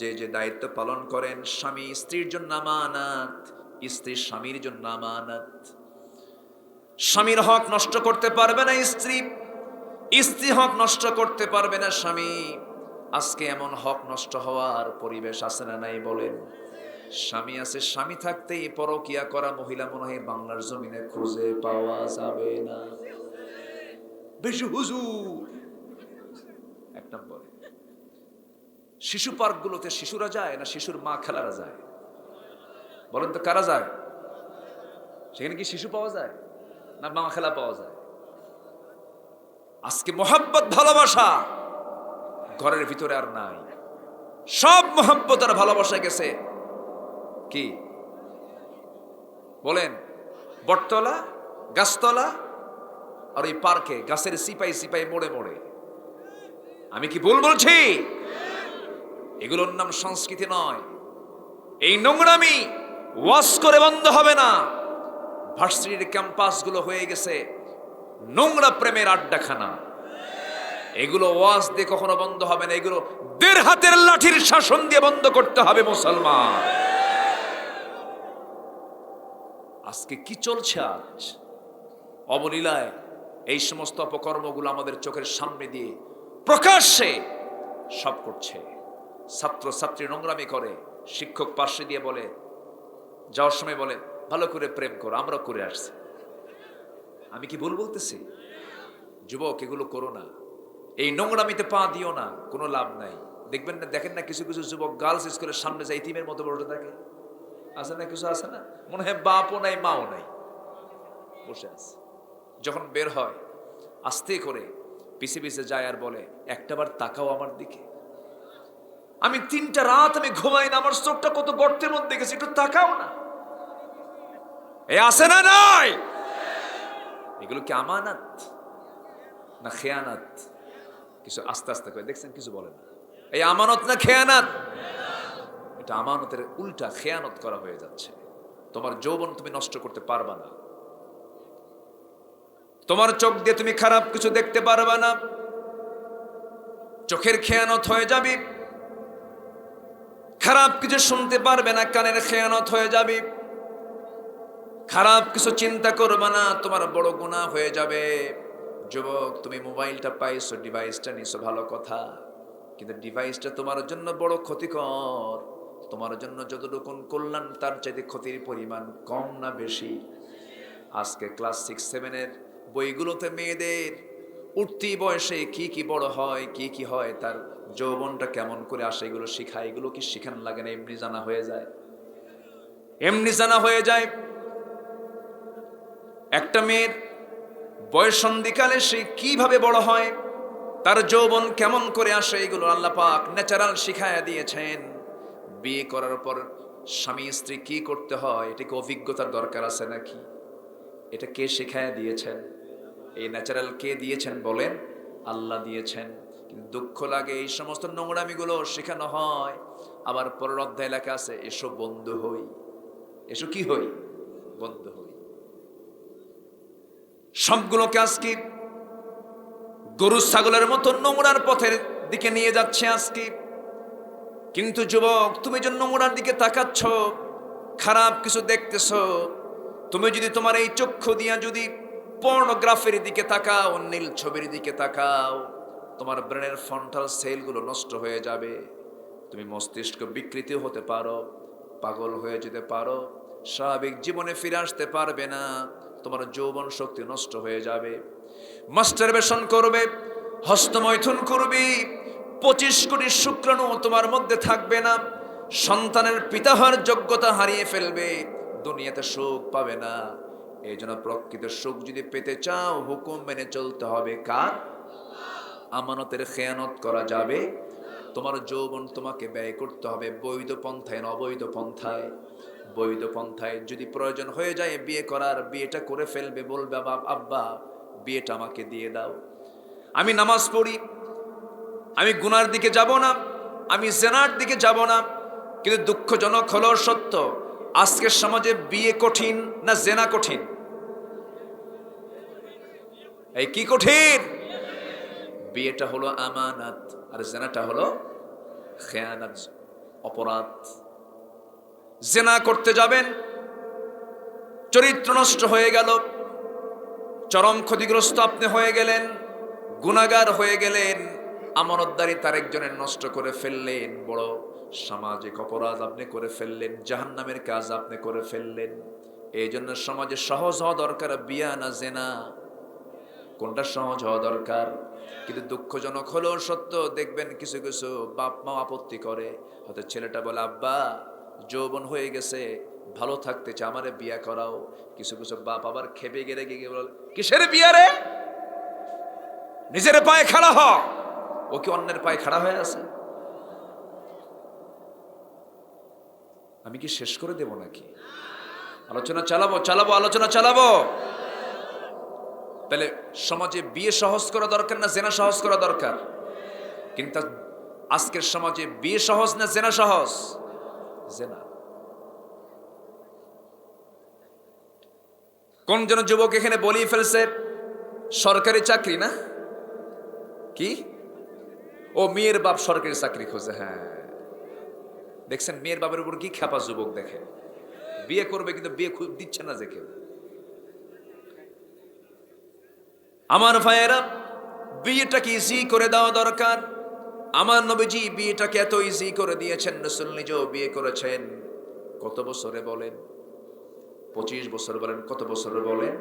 যে যে দায়িত্ব পালন করেন, স্বামী স্ত্রীর জন্য আমানত, স্ত্রী স্বামীর জন্য আমানত। স্বামীর হক নষ্ট করতে পারবে না স্ত্রী, স্ত্রী হক নষ্ট করতে পারবে না স্বামী। আজকে এমন হক নষ্ট হওয়ার পরিবেশ আছে না নাই বলেন? স্বামী আছে, স্বামী থাকতেই পরকিয়া করা মহিলা মনে হয় বাংলার জমিনে খুঁজে পাওয়া যাবে না। বেশি হুজুর এক নম্বরে। শিশু পার্কগুলোতে শিশুরা যায় না শিশুর মা খেলারা যায়? বলেন তো কারা যায়? সেখানে কি শিশু পাওয়া যায় না মা খেলা পাওয়া যায়? আজকে মোহাব্বত ভালোবাসা ঘরের ভিতরে আর নাই। সব মোহাব্বত আর ভালোবাসা গেছে কি বলেন? বটতলা, গাছতলা, আর ওই পার্কে গাছের সিপাই সিপাই মোড়ে মোড়ে। আমি কি ভুল বলছি? এগুলোর নাম সংস্কৃতি নয়। এই নোংরামি ওয়াশ করে বন্ধ হবে না। ভার্সিটির ক্যাম্পাসগুলো হয়ে গেছে নোংরা প্রেমের আড্ডাখানা। এগুলো ওয়াজ দিয়ে কখনো বন্ধ হবে না। এগুলো ১.৫ হাতের লাঠির শাসন দিয়ে বন্ধ করতে হবে মুসলমান। আজকে কি চলছে? আজ অবলীলায় এই সমস্ত অপকর্মগুলো আমাদের চোখের সামনে দিয়ে প্রকাশ্যে সব করছে। ছাত্র ছাত্রী নোংরামি করে, শিক্ষক পাশে দিয়ে বলে, যাওয়ার সময় বলে ভালো করে প্রেম করো, আমরা করে আসছি। আমি কি ভুল বলতেছি? যুবক এগুলো করো না, এই নোংরামিতে পা দিও না, কোনো লাভ নাই। দেখবেন না, দেখেন না কিছু কিছু যুবক গার্লস স্কুলের সামনে যায় ইতিমের মতো বসে থাকে। আছে না কিছু? আছে না? মনে হয় বাপও নাই মাও নাই, বসে আছে। যখন বের হয় আস্তে করে পিছে পিছে যায় আর বলে একটাবার তাকাও আমার দিকে। আমি 3টা রাত আমি ঘুমাই না, আমার চোখটা কত গর্তের মধ্যে গেছে, একটু তাকাও না। এ আছে না নাই? এগুলো কি আমানত না খেয়ানত? কিছু আস্তে আস্তে করে দেখছেন কিছু বলে না। এই আমানত না খেয়ানত? এটা আমানতের উল্টা খেয়ানত করা হয়ে যাচ্ছে। তোমার যৌবন তুমি নষ্ট করতে পারবা না। তোমার চোখ দিয়ে তুমি খারাপ কিছু দেখতে পারবা না, চোখের খেয়ানত হয়ে যাবে। খারাপ কিছু শুনতে পারবে না, কানের খেয়ানত হয়ে যাবে। খারাপ কিছু চিন্তা করবে না, তোমার বড় গুনাহ হয়ে যাবে। যুবক, তুমি মোবাইলটা পাইছো, ডিভাইসটা নিছো, ভালো কথা, কিন্তু ডিভাইসটা তোমার জন্য বড় ক্ষতিকর। তোমার জন্য যতটুকু কল্যাণ তার চাইতে ক্ষতির পরিমাণ কম না বেশি? আজকে ক্লাস 6-7 বইগুলোতে মেয়েদের উঠতি বয়সে কি কি বড় হয়, কি কি হয়, তার যৌবনটা কেমন করে আসে, এগুলো শিখায়। এগুলো কি শিখান লাগে না? এমনি জানা হয়ে যায়, এমনি জানা হয়ে যায়। একটা মেয়ের বয়ঃসন্ধিকালে সে কিভাবে বড় হয়, তার যৌবন কেমন করে আসে, এগুলো আল্লাহ পাক ন্যাচারাল শিখায়া দিয়েছেন। বিয়ে করার পর স্বামী স্ত্রী কি করতে হয়, এটাকে অভিজ্ঞতার দরকার আছে নাকি? এটা কে শিখায়া দিয়েছেন? এই ন্যাচারাল কে দিয়েছেন বলেন? আল্লাহ দিয়েছেন। কিন্তু দুঃখ লাগে এই সমস্ত নোংরামিগুলো শেখানো হয়। আবার পরের অধ্যায় লেখা আছে, এসো বন্ধু হই। এসো কি হই? বন্ধু হই। সবগুলোকে আজকে গরু ছাগলের মতো নোংরার পথের দিকে নিয়ে যাচ্ছে আজকে। কিন্তু যুবক, তুমি যে নোংরার দিকে তাকাচ্ছ, খারাপ কিছু দেখতেছ, তুমি যদি তোমার এই চক্ষু দিয়া যদি পর্নোগ্রাফির দিকে তাকাও, নীল ছবির দিকে তাকাও, তোমার ব্রেনের ফ্রন্টাল সেলগুলো নষ্ট হয়ে যাবে। তুমি মস্তিষ্ক বিকৃতি হতে পারো, পাগল হয়ে যেতে পারো, স্বাভাবিক জীবনে ফিরে আসতে পারবে না। তোমার যৌবন শক্তি নষ্ট হয়ে যাবে। মাস্টারবেশন করবে, হস্তমৈথুন করবে, 25 কোটি শুক্রাণু তোমার মধ্যে থাকবে না। সন্তানের পিতা হওয়ার যোগ্যতা হারিয়ে ফেলবে, দুনিয়াতে সুখ পাবে না। এই জন্য প্রকৃত সুখ যদি পেতে চাও, হুকুম মেনে চলতে হবে কার? আমানতের খেয়ানত করা যাবে। তোমার যৌবন তোমাকে ব্যয় করতে হবে বৈধ পন্থায় না অবৈধ পন্থায়। বৈধ পন্থায় যদি প্রয়োজন হয়ে যায় বিয়ে করার, বিয়েটা করে ফেলবে। বলবে, আব্বা বিয়েটা আমাকে দিয়ে দাও, আমি নামাজ পড়ি, আমি গুনার দিকে যাব না, আমি জেনার দিকে যাব না। কিন্তু দুঃখজনক হলো সত্য, আজকের সমাজে বিয়ে কঠিন না জেনা কঠিন? এই কি কঠিন? বিয়েটা হলো আমানত, আর জেনাটা হলো খেয়ানত, অপরাধ। জেনা করতে যাবেন, চরিত্র নষ্ট হয়ে গেল, চরম ক্ষতিগ্রস্ত আপনি হয়ে গেলেন, গুনাহগার হয়ে গেলেন, আমানতদারি তার একজনের নষ্ট করে ফেললেন, বড় সামাজিক অপরাধ আপনি করে ফেললেন, জাহান্নামের কাজ আপনি করে ফেললেন। এই জন্য সমাজে সহজ হওয়া দরকার, বিয়া না জেনা? কোনটা সহজ হওয়া দরকার? কিন্তু দুঃখজনক হলেও সত্য, দেখবেন কিছু কিছু বাপ মা আপত্তি করে। হয়তো ছেলেটা বলে, আব্বা যৌবন হয়ে গেছে, ভালো থাকতে চাই, আমারে বিয়া করাও। কিছু কিছু বাপ আবার খেপে গেলে গিয়ে বলে, কিসের বিয়া রে? নিজের পায়ে খাড়া হ। ও কি অন্যের পায়ে খাড়া হয়ে আছে? আমি কি শেষ করে দেব নাকি? আলোচনা চালাবো চালাবো আলোচনা চালাবো। তাহলে সমাজে বিয়ে সহজ করা দরকার না জেনা সহজ করা দরকার? কিন্তু আজকের সমাজে বিয়ে সহজ না জেনা সহজ? জেনা। কোন জন যুবক এখানে বলিয়ে ফেলছে সরকারি চাকরি না কি? ও মেয়ের বাপ সরকারি চাকরি খোঁজে। হ্যাঁ, দেখছেন মেয়ের বাপের উপর কি খেপা যুবক দেখে। বিয়ে করবে কিন্তু বিয়ে দিচ্ছে না যে কেউ। আমার ভাইয়েরা, বিয়েটাকে ইজি করে দেওয়া দরকার। আমার নবীজি বিয়েটাকে এত ইজি করে দিয়েছেন, রাসূল নিজেও বিয়ে করেছেন। কত বছরে বলেন? 25 বছর বলেন? কত বছরে বলেন?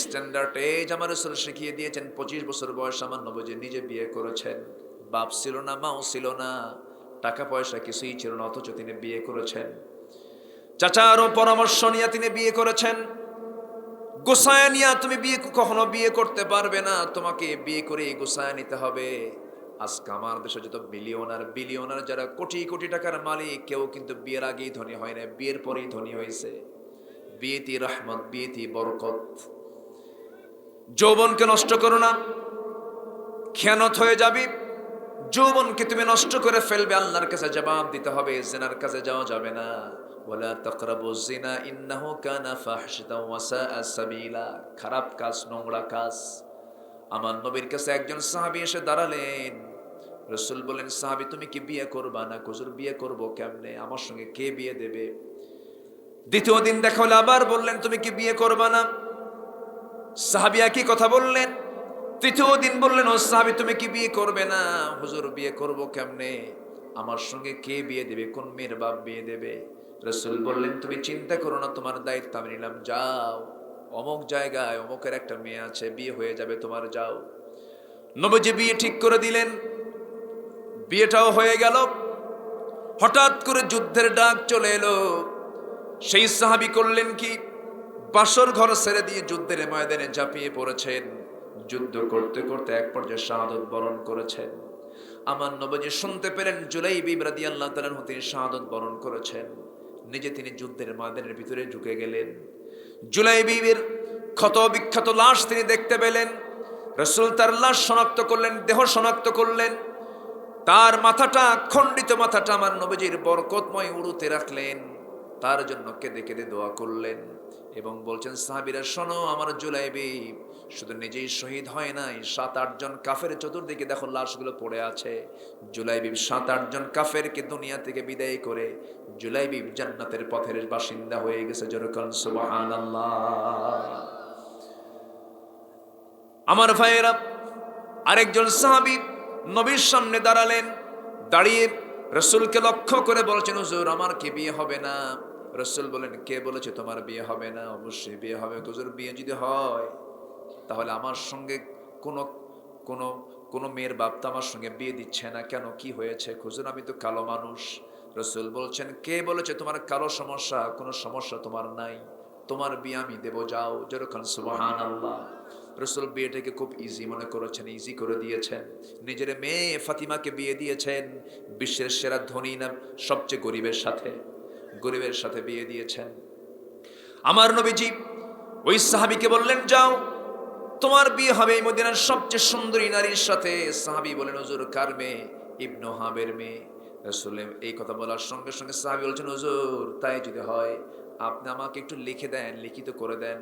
স্ট্যান্ডার্ড এজ আমার রাসূল শিখিয়ে দিয়েছেন। 25 বছর বয়স আমার নবীজি নিজে বিয়ে করেছেন। বাপ ছিল না, মাও ছিল না, টাকা পয়সা কিছুই ছিল না, অথচ তিনি বিয়ে করেছেন। চাচারও পরামর্শ নিয়ে তিনি বিয়ে করেছেন। গোসায় নিয়া তুমি বিয়ে কখনো বিয়ে করতে পারবে না, তোমাকে বিয়ে করে গোসায় নিতে হবে। আজকে আমার দেশে যত বিলিয়নার যারা কোটি কোটি টাকার মালিক, কেউ কিন্তু বিয়ের আগেই ধনী হয় না, বিয়ের পরেই ধনী হয়েছে। বিয়েতি রহমত, বিয়েতি বরকত। যৌবনকে নষ্ট করো না, খেয়ানত হয়ে যাবি। যৌবনকে তুমি নষ্ট করে ফেলবে, আল্লাহর কাছে জবাব দিতে হবে, জিনার কাছে যাওয়া যাবে না। ওয়ালা তাকরাবুজ জিনা ইন্নাহু কানা ফাহশাতাও ওয়া সাআ সাবিলা, খারাপ কাজ, নোংরা কাজ। আমার নবীর কাছে একজন সাহাবী এসে দাঁড়ালেন। রাসূল বলেন, সাহাবী তুমি কি বিয়ে করবা না? হুজুর বিয়ে করব কেমনে, আমার সঙ্গে কে বিয়ে দেবে? দ্বিতীয় দিন দেখা হলে আবার বললেন, তুমি কি বিয়ে করবা না? সাহাবী একই কথা বললেন। তৃতীয় দিন বললেন, ও সাহাবী তুমি কি বিয়ে করবে না? হুজুর বিয়ে করব কেমনে, আমার সঙ্গে কে বিয়ে দেবে, কোন মেয়ের বাপ বিয়ে দেবে? রাসূল বললেন, তুমি চিন্তা করো না, তোমার দায়িত্ব আমি নিলাম, যাও অমুক জায়গায় অমুকের একটা মেয়ে আছে, বিয়ে হয়ে যাবে তোমার, যাও। নবীজি বিয়ে ঠিক করে দিলেন, বিয়েটাও হয়ে গেল। হঠাৎ করে যুদ্ধের ডাক চলে এলো। সেই সাহাবী করলেন কি, বাসর ঘর ছেড়ে দিয়ে যুদ্ধের ময়দানে ঝাঁপিয়ে পড়েছেন। যুদ্ধ করতে করতে এক পর্যায়ে শাহাদত বরণ করেছেন। আমার নবীজি শুনতে পেলেন জুলাইবিব রাদিয়াল্লাহু তাআলা তিনি শাহাদত বরণ করেছেন। নিজে তিনি যুদ্ধের ময়দানের ভিতরে ঢুকে গেলেন। জুলাইবিবের ক্ষত বিক্ষত লাশ তিনি দেখতে পেলেন। রাসূল তার লাশ শনাক্ত করলেন, দেহ শনাক্ত করলেন। তার মাথাটা, খণ্ডিত মাথাটা আমার নবীজির বরকতময় উরুতে রাখলেন। তার জন্য কেঁদে কেঁদে দোয়া করলেন এবং বলছেন, সাহাবীরা শোনো, আমার জুলাইবিব শুধু নিজেই শহীদ হয় নাই, 7-8 জন কাফের চতুর্দিকে দেখো লাশগুলো পড়ে আছে। জুলাইবিব 7-8 জন কাফেরকে দুনিয়া থেকে বিদায় করে জুলাইবিব জান্নাতের পথের বাসিন্দা হয়ে গেছে। যেরকম সুবহানাল্লাহ। আমার ভাইয়েরা, আরেকজন সাহাবী নবীর সামনে দাঁড়ালেন। দাঁড়িয়ে রাসূলকে লক্ষ্য করে বলছেন, হুজুর আমার কি বিয়ে হবে না? রাসূল বলেন, কে বলেছে তোমার বিয়ে হবে না? অবশ্যই বিয়ে হবে। হুজুর বিয়ে যদি হয় তাহলে আমার সঙ্গে কোনো কোনো কোনো মেয়ের বাপ তো আমার সঙ্গে বিয়ে দিচ্ছে না কেন, কি হয়েছে? হুজুর আমি তো কালো মানুষ। রাসূল বলছেন, কে বলেছে তোমার কালো সমস্যা? কোনো সমস্যা তোমার নাই, তোমার বিয়ে আমি দেব, যাও। যেরকম সুবহানাল্লাহ। রাসূল বিয়েটাকে খুব ইজি মনে করেছেন, ইজি করে দিয়েছেন। নিজের মেয়ে ফাতিমাকে বিয়ে দিয়েছেন বিশ্বের সেরা ধনী না সবচেয়ে গরিবের সাথে বিয়ে দিয়েছেন। আমার নবীজি ওই সাহাবীকে বললেন, যাও তোমার বিয়ে হবে এই মদিনার সবচেয়ে সুন্দরী নারীর সাথে। সাহাবী বলেন, হুজুর কার মেয়ে? ইবনু হাবের মেয়ে। রাসূল এই কথা বলার সঙ্গে সঙ্গে সাহাবী বলছেন, হুজুর তাই যদি হয় আপনি আমাকে একটু লিখে দেন, লিখিত করে দেন।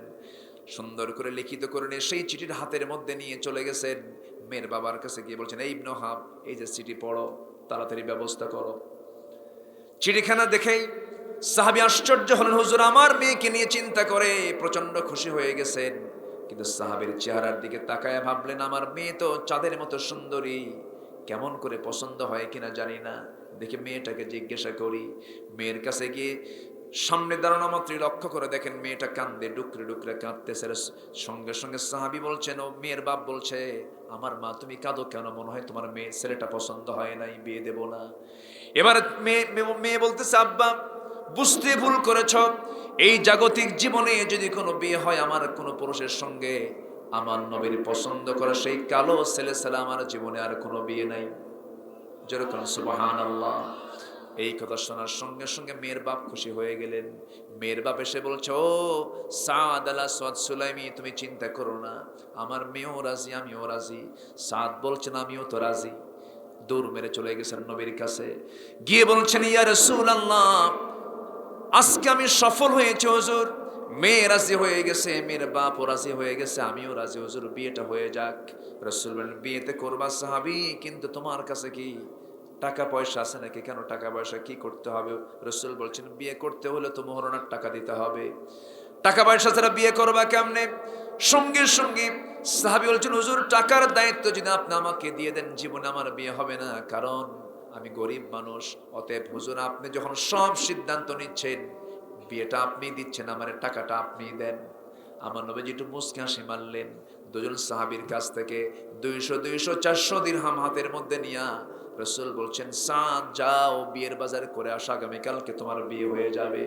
সুন্দর করে লিখিত করে নিয়ে সেই চিঠির হাতের মধ্যে নিয়ে চলে গেছেন। মেয়ের বাবার কাছে গিয়ে বলছেন, এই ইবনু হাব, এই যে চিঠি পড়ো, তাড়াতাড়ি ব্যবস্থা করো। চিঠিখানা দেখেই সাহাবী আশ্চর্য হলেন, হুজুর আমার মেয়েকে নিয়ে চিন্তা করে প্রচন্ড খুশি হয়ে গেছেন। কিন্তু সাহাবীর চেহারার দিকে তাকায়া ভাবলেন, আমার মেয়ে তো চাঁদের মতো সুন্দরী, কেমন করে পছন্দ হয় কিনা জানি না, দেখে মেয়েটাকে জিজ্ঞাসা করি। মেয়ের কাছে গিয়ে সামনে দাঁড়ানো মাত্রই লক্ষ্য করে দেখেন মেয়েটা কান্দে, ডুকরে ডুকরে কাঁদতেছে। সঙ্গে সঙ্গে সাহাবী বলছেন, ও মেয়ের বাপ বলছে, আমার মা তুমি কাঁদো কেন? মনে হয় তোমার মেয়ে ছেলেটা পছন্দ হয় নাই, বিয়ে দেব না। এবার মেয়ে বলতেছে, আব্বা বুঝতে ভুল করেছ, এই জাগতিক জীবনে যদি কোনো বিয়ে হয় আমার কোনো পুরুষের সঙ্গে, আমার নবীর পছন্দ করা সেই কালো ছেলে ছাড়া আমার জীবনে আর কোনো বিয়ে নাই। যেরকম সুবহানাল্লাহ। এই কথা শোনার সঙ্গে সঙ্গে মেয়ের বাপ খুশি হয়ে গেলেন। মেয়ের বাপ এসে বলছে, ও সাদ আল আসওয়াদ সুলাইমি, তুমি চিন্তা করো না, আমার মেয়েও রাজি, আমিও রাজি। সাদ বলছেন, আমিও তো রাজি। দৌড় মেরে চলে গেছেন নবীর কাছে, গিয়ে বলছেন, ইয়া রাসূলুল্লাহ আজকে আমি সফল হয়েছি হুজুর, মেয়ে রাজি হয়ে গেছে, মেয়ের বাপও রাজি হয়ে গেছে, আমিও রাজি, হুজুর বিয়েটা হয়ে যাক। রাসূল বলেন, বিয়েতে করবা সাহাবী, কিন্তু তোমার কাছে কি টাকা পয়সা আছে নাকি? কেন টাকা পয়সা কি করতে হবে? রাসূল বলছেন, বিয়ে করতে হলে তো মোহরানার টাকা দিতে হবে, টাকা পয়সা ছাড়া বিয়ে করবা কেমনে? সঙ্গে সঙ্গে সাহাবী বলছেন, হুজুর টাকার দায়িত্ব যদি আপনি আমাকে দিয়ে দেন জীবনে আমার বিয়ে হবে না, কারণ আমি গরিব মানুষ। অতএব হুজুর আপনি যখন সব সিদ্ধান্ত নিচ্ছেন, বিয়েটা আপনি দিচ্ছেন, আমার টাকাটা আপনি দেন। আমার নবীজি একটু মুচকি হাসি মারলেন। দুজন সাহাবীর কাছ থেকে 200-400 দিরহাম হাতের মধ্যে নিয়া রাসূল বলছেন, সাদ যাও বিয়ের বাজার করে আসো, আগামীকালকে তোমার বিয়ে হয়ে যাবে।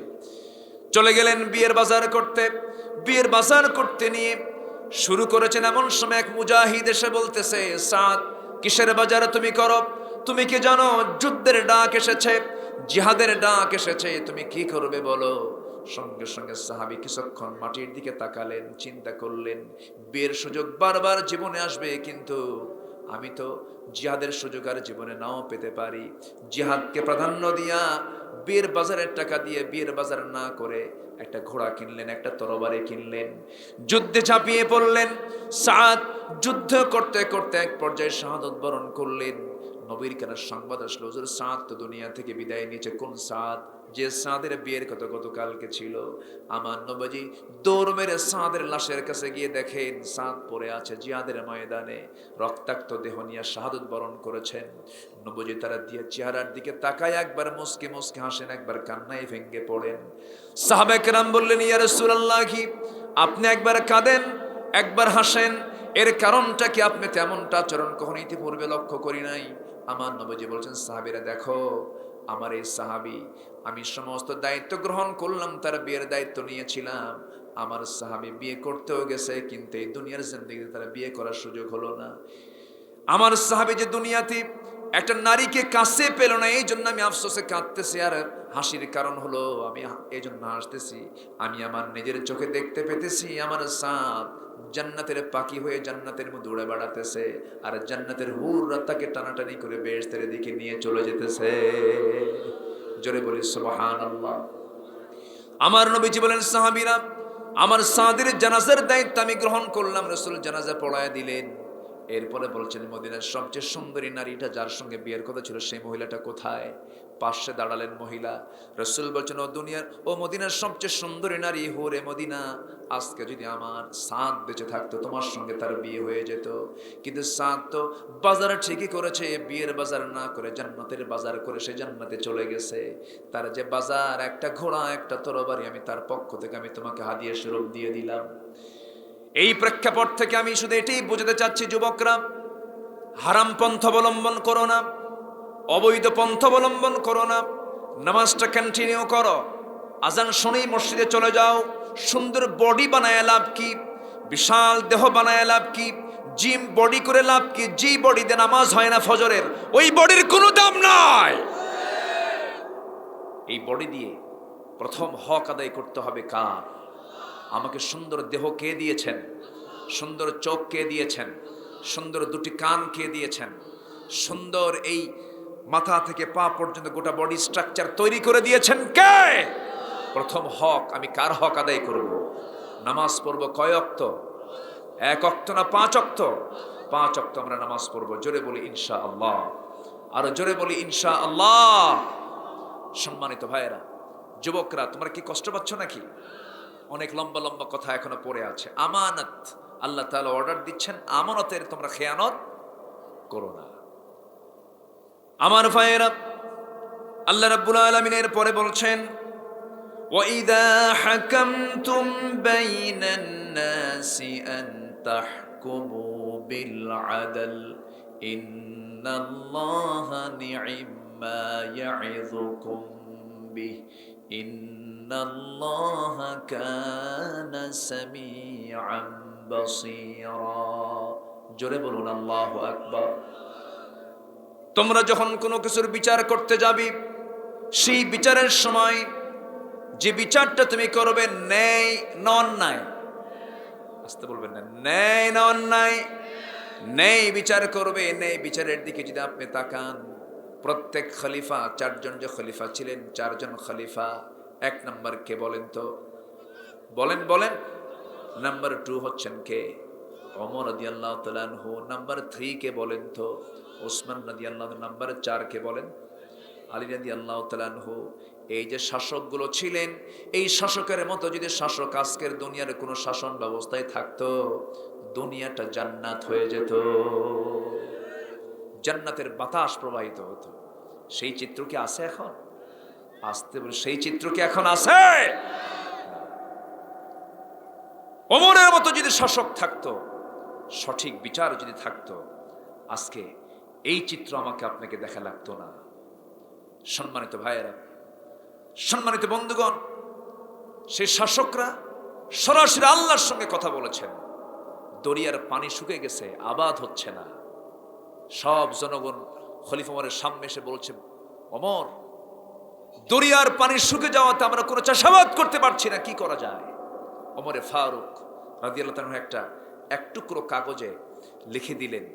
চলে গেলেন বিয়ের বাজার করতে। বিয়ের বাজার করতে নিয়ে শুরু করেছেন, এমন সময় এক মুজাহিদ এসে বলতেছে, সাদ কিসের বাজার তুমি করো? তুমি কি জানো যুদ্ধের ডাক এসেছে, জিহাদের ডাক এসেছে, তুমি কি করবে বলো? সঙ্গে সঙ্গে সাহাবী কিছুক্ষণ মাটির দিকে তাকালেন, চিন্তা করলেন বিয়ের সুযোগ বারবার জীবনে আসবে, কিন্তু আমি তো জিহাদের সুযোগ আর জীবনে নাও পেতে পারি, জিহাদকে প্রাধান্য দিয়া বিয়ের বাজারের টাকা দিয়ে বিয়ের বাজার না করে একটা ঘোড়া কিনলেন, একটা তরবারি কিনলেন, যুদ্ধে ঝাঁপিয়ে পড়লেন। সাদ যুদ্ধ করতে করতে এক পর্যায়ে শাহাদত বরণ করলেন। নবীর কানে সংবাদ আসলো, হুজুর সাদ তো দুনিয়া থেকে বিদায় নিয়েছে। কোন সাদ? যে সাদের বিয়ের কথা গতকালকে ছিল। আমার নবীজি দৌড় মেরে সাদের লাশের কাছে গিয়ে দেখেন সাদ পড়ে আছে জিহাদের ময়দানে, রক্তাক্ত দেহ নিয়ে শাহাদত বরণ করেছেন। নবীজি তারা দিয়ে চেহারার দিকে তাকায়, একবার মুস্কি মুস্কি হাসেন, একবার কান্নায় ভেঙ্গে পড়েন। সাহাবায়ে কেরাম বললেন, ইয়া রাসূলুল্লাহ, কি আপনি একবার কাঁদেন একবার হাসেন, এর কারণটা কি? আপনি তেমনটা আচরণ কখনো ইতিপূর্বে লক্ষ্য করি নাই। আমার নবীজি বলছেন, সাহাবীরা দেখো, আমার এই সাহাবী, আমি সমস্ত দায়িত্ব গ্রহণ করলাম, তার বিয়ের দায়িত্ব নিয়েছিলাম। আমার সাহাবী বিয়ে করতেও গেছে, কিন্তু এই দুনিয়ার জিন্দেগিতে তারা বিয়ে করার সুযোগ হলো না। আমার সাহাবী যে দুনিয়াতে একটা নারীকে কাছে পেল না, এই জন্য আমি আফসোসে কাঁদতেছি। আর হাসির কারণ হলো, আমি এই জন্য হাসতেছি, আমি আমার নিজের চোখে দেখতে পেতেছি আমার সাদ জান্নাতের পাখি হয়ে জান্নাতের মধ্যে উড়ে বেড়াতেছে, আর জান্নাতের হুররা তাকে টানাটানি করে বেহেশতের দিকে নিয়ে চলে যেতেছে। জোরে বলি সুবহানাল্লাহ। আমার নবীজি বলেন, সাহাবীরা, আমার সাদের জানাজার দায়িত্ব আমি গ্রহণ করলাম। রাসূল জানাজা পড়ায় দিলেন। এরপরে বলছেন, মদিনার সবচেয়ে সুন্দরী নারীটা যার সঙ্গে বিয়ের কথা ছিল, সেই মহিলাটা কোথায়? পাশে দাঁড়ালেন মহিলা। রাসূল বলছেন, ও মদিনার সবচেয়ে সুন্দরী নারী হুরে মদিনা, আজকে যদি আমার সাদ বেঁচে থাকতো তোমার সঙ্গে তার বিয়ে হয়ে যেত। কিন্তু সাদ তো বাজারে ঠিকই করেছে, বিয়ের বাজার না করে জান্নাতের বাজার করে সে জান্নাতে চলে গেছে। তার যে বাজার, একটা ঘোড়া, একটা তরবারি, আমি তার পক্ষ থেকে আমি তোমাকে হাদিয়া স্বরূপ দিয়ে দিলাম। এই প্রেক্ষাপট থেকে আমি শুধু এটাই বোঝাতে চাচ্ছি, যুবকরা, হারাম পন্থ অবলম্বন করো না, অবৈধ পন্থ অবলম্বন করো না। নামাজটা কন্টিনিউ করো, আজান শুনেই মসজিদে চলে যাও। সুন্দর বডি বানায় লাভ কি? বিশাল দেহ বানায় লাভ কি? জিম বডি করে লাভ কি? যে বডিতে নামাজ হয় না ফজরের, ওই বডির কোনো দাম নাই। এই বডি দিয়ে প্রথম হক আদায় করতে হবে কার? আমাকে সুন্দর দেহ কে দিয়েছেন? সুন্দর চোখ কে দিয়েছেন? সুন্দর দুটি কান কে দিয়েছেন? সুন্দর এই মাথা থেকে পা পর্যন্ত গোটা বডি স্ট্রাকচার তৈরি করে দিয়েছেন কে? প্রথম হক আমি কার হক আদায় করব? নামাজ পড়ব কয় ওয়াক্ত? এক ওয়াক্ত না 5 ওয়াক্ত? 5 ওয়াক্ত আমরা নামাজ পড়ব। জোরে বলি ইনশাআল্লাহ, আরো জোরে বলি ইনশাআল্লাহ। সম্মানিত ভাইয়েরা, যুবকরা, তোমরা কি কষ্ট পাচ্ছ নাকি? অনেক লম্বা লম্বা কথা এখনো পড়ে আছে। আমানত, আল্লাহ তাআলা অর্ডার দিচ্ছেন, আমানতের তোমরা খেয়ানত করো না। আমার ভাইয়েরা, আল্লাহ রাব্বুল আলামিনের পরে বলছেন, وَإِذَا حَكَمْتُمْ بَيْنَ النَّاسِ أَن تَحْكُمُوا بِالْعَدْلِ إِنَّ اللَّهَ نِعِمَّا يَعِظُكُمْ بِهِ إِنَّ اللَّهَ كَانَ سَمِيعًا بَصِيرًا। জোরে বলুন আল্লাহু আকবার। তোমরা যখন কোনো কিছুর বিচার করতে যাবে, সেই বিচারের সময় যে বিচারটা তুমি করবে, ন্যায় না অন্যায়? আসতে বলবেন না, ন্যায় না অন্যায়? ন্যায় বিচার করবে। ন্যায় বিচারের দিকে যদি আপনি তাকান, প্রত্যেক খলিফা, 4 জন যে খলিফা ছিলেন, 4 জন খলিফা, 1 নাম্বার কে বলেন তো? বলেন বলেন। নাম্বার 2 হচ্ছেন কে? ওমর রাদিয়াল্লাহু তাআলা আনহু। নাম্বার 3 কে বলেন তো? ওসমান রাদিয়াল্লাহু। নাম্বার 4 কে বলেন? আলী রাদিয়াল্লাহু তাআলা আনহু। এই যে শাসকগুলো ছিলেন, এই শাসকের মতো যদি শাসক আজকের দুনিয়ার কোনো শাসন ব্যবস্থায় থাকতো, দুনিয়াটা জান্নাত হয়ে যেত, জান্নাতের বাতাস প্রবাহিত হতো। সেই চিত্র কি আছে এখন? আসতে বলে, সেই চিত্র কি এখন আছে? ওমরের মতো যদি শাসক থাকতো, সঠিক বিচার যদি থাকতো, আজকে এই চিত্র আমাকে আপনাকে দেখা লাগতো না। সম্মানিত ভাইয়েরা, সম্মানিত বন্ধুগণ, সেই শাসকরা সরাসরি আল্লাহর সঙ্গে কথা বলেছেন। দরিয়ার পানি শুকিয়ে গেছে, আবাদ হচ্ছে না। সব জনগণ খলিফা ওমরের সামনে এসে বলছে, ওমর, দরিয়ার পানি শুকিয়ে যাওয়াতে আমরা কোনো চাষাবাদ করতে পারছি না, কি করা যায়? ওমরে ফারুক রাদিয়াল্লাহু তাআলা এক টুকরো কাগজে লিখে দিলেন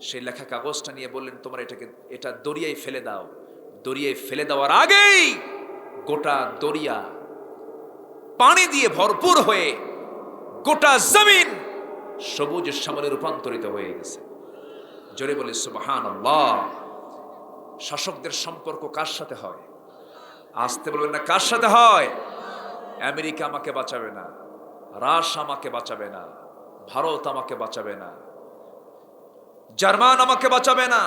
সেই লেখা কাগজটা নিয়ে বললেন, তোমার এটা দরিয়ায় ফেলে দাও। দরিয়ায় ফেলে দেওয়ার আগেই গোটা দরিয়া পানি দিয়ে ভরপুর হয়ে গোটা জমিন সবুজ শ্যামলে রূপান্তরিত হয়ে গেছে। জোরে বলে সুবহানাল্লাহ। শাসকদের সম্পর্ক কার সাথে হয়? আসতে বলবেন না, কার সাথে হয়? আমেরিকা আমাকে বাঁচাবে না, রাশ আমাকে বাঁচাবে না, ভারত আমাকে বাঁচাবে না, জার্মান আমাকে বাঁচাবে না,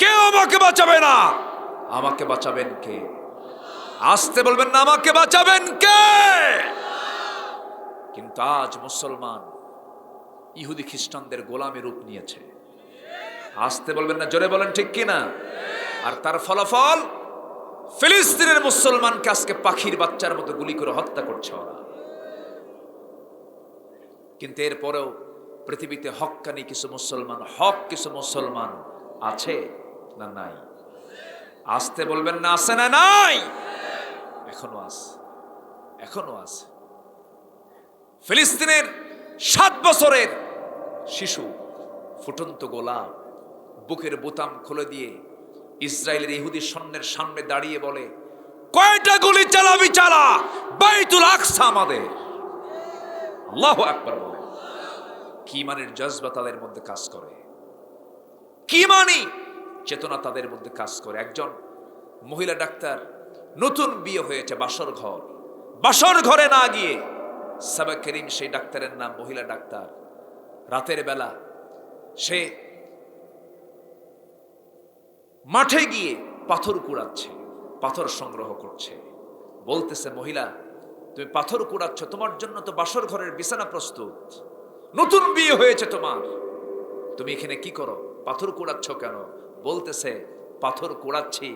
কেউ আমাকে বাঁচাবে না। আমাকে বাঁচাবেন কে? আসতে বলবেন না, আমাকে বাঁচাবেন কে? কিন্তু আজ মুসলমান ইহুদি খ্রিস্টানদের গোলামী রূপ নিয়েছে। আসতে বলবেন না, জোরে বলেন ঠিক কিনা? আর তার ফলাফল ফিলিস্তিনের মুসলমানকে আজকে পাখির বাচ্চার মতো গুলি করে হত্যা করছে ওরা। কিন্তু এরপরেও পৃথিবীতে হক্কানি কিছু মুসলমান আছে না নাই? আসতে বলবেন না, আছে না নাই? এখনো আছে। ফিলিস্তিনের 7 বছরের শিশু ফুটন্ত গোলাপ বুকের বোতাম খুলে দিয়ে ইসরায়েলের ইহুদি সৈন্যের সামনে দাঁড়িয়ে বলে, কয়টা গুলি চালাবি চালা, বাইতুল আকসা আমাদের। আল্লাহু আকবার বলে। কি মানের জজবা তাদের মধ্যে কাজ করে, কি মানি চেতনা তাদের মধ্যে কাজ করে। একজন মহিলা ডাক্তার, নতুন বিয়ে হয়েছে, বাসর ঘরে না গিয়ে, সাবা করিম সেই ডাক্তারের নাম, মহিলা ডাক্তার, রাতের বেলা সে মাঠে গিয়ে পাথর কুড়াচ্ছে, পাথর সংগ্রহ করছে। বলতেছে, মহিলা তুমি পাথর কুড়াচ্ছ, তোমার জন্য তো বাসর ঘরের বিছানা প্রস্তুত, নতুন বিয়ে হয়েছে তোমার, তুমি এখানে কি করো, পাথর কুড়াচ্ছ কেন? বলতেছে, পাথর কুড়াচ্ছি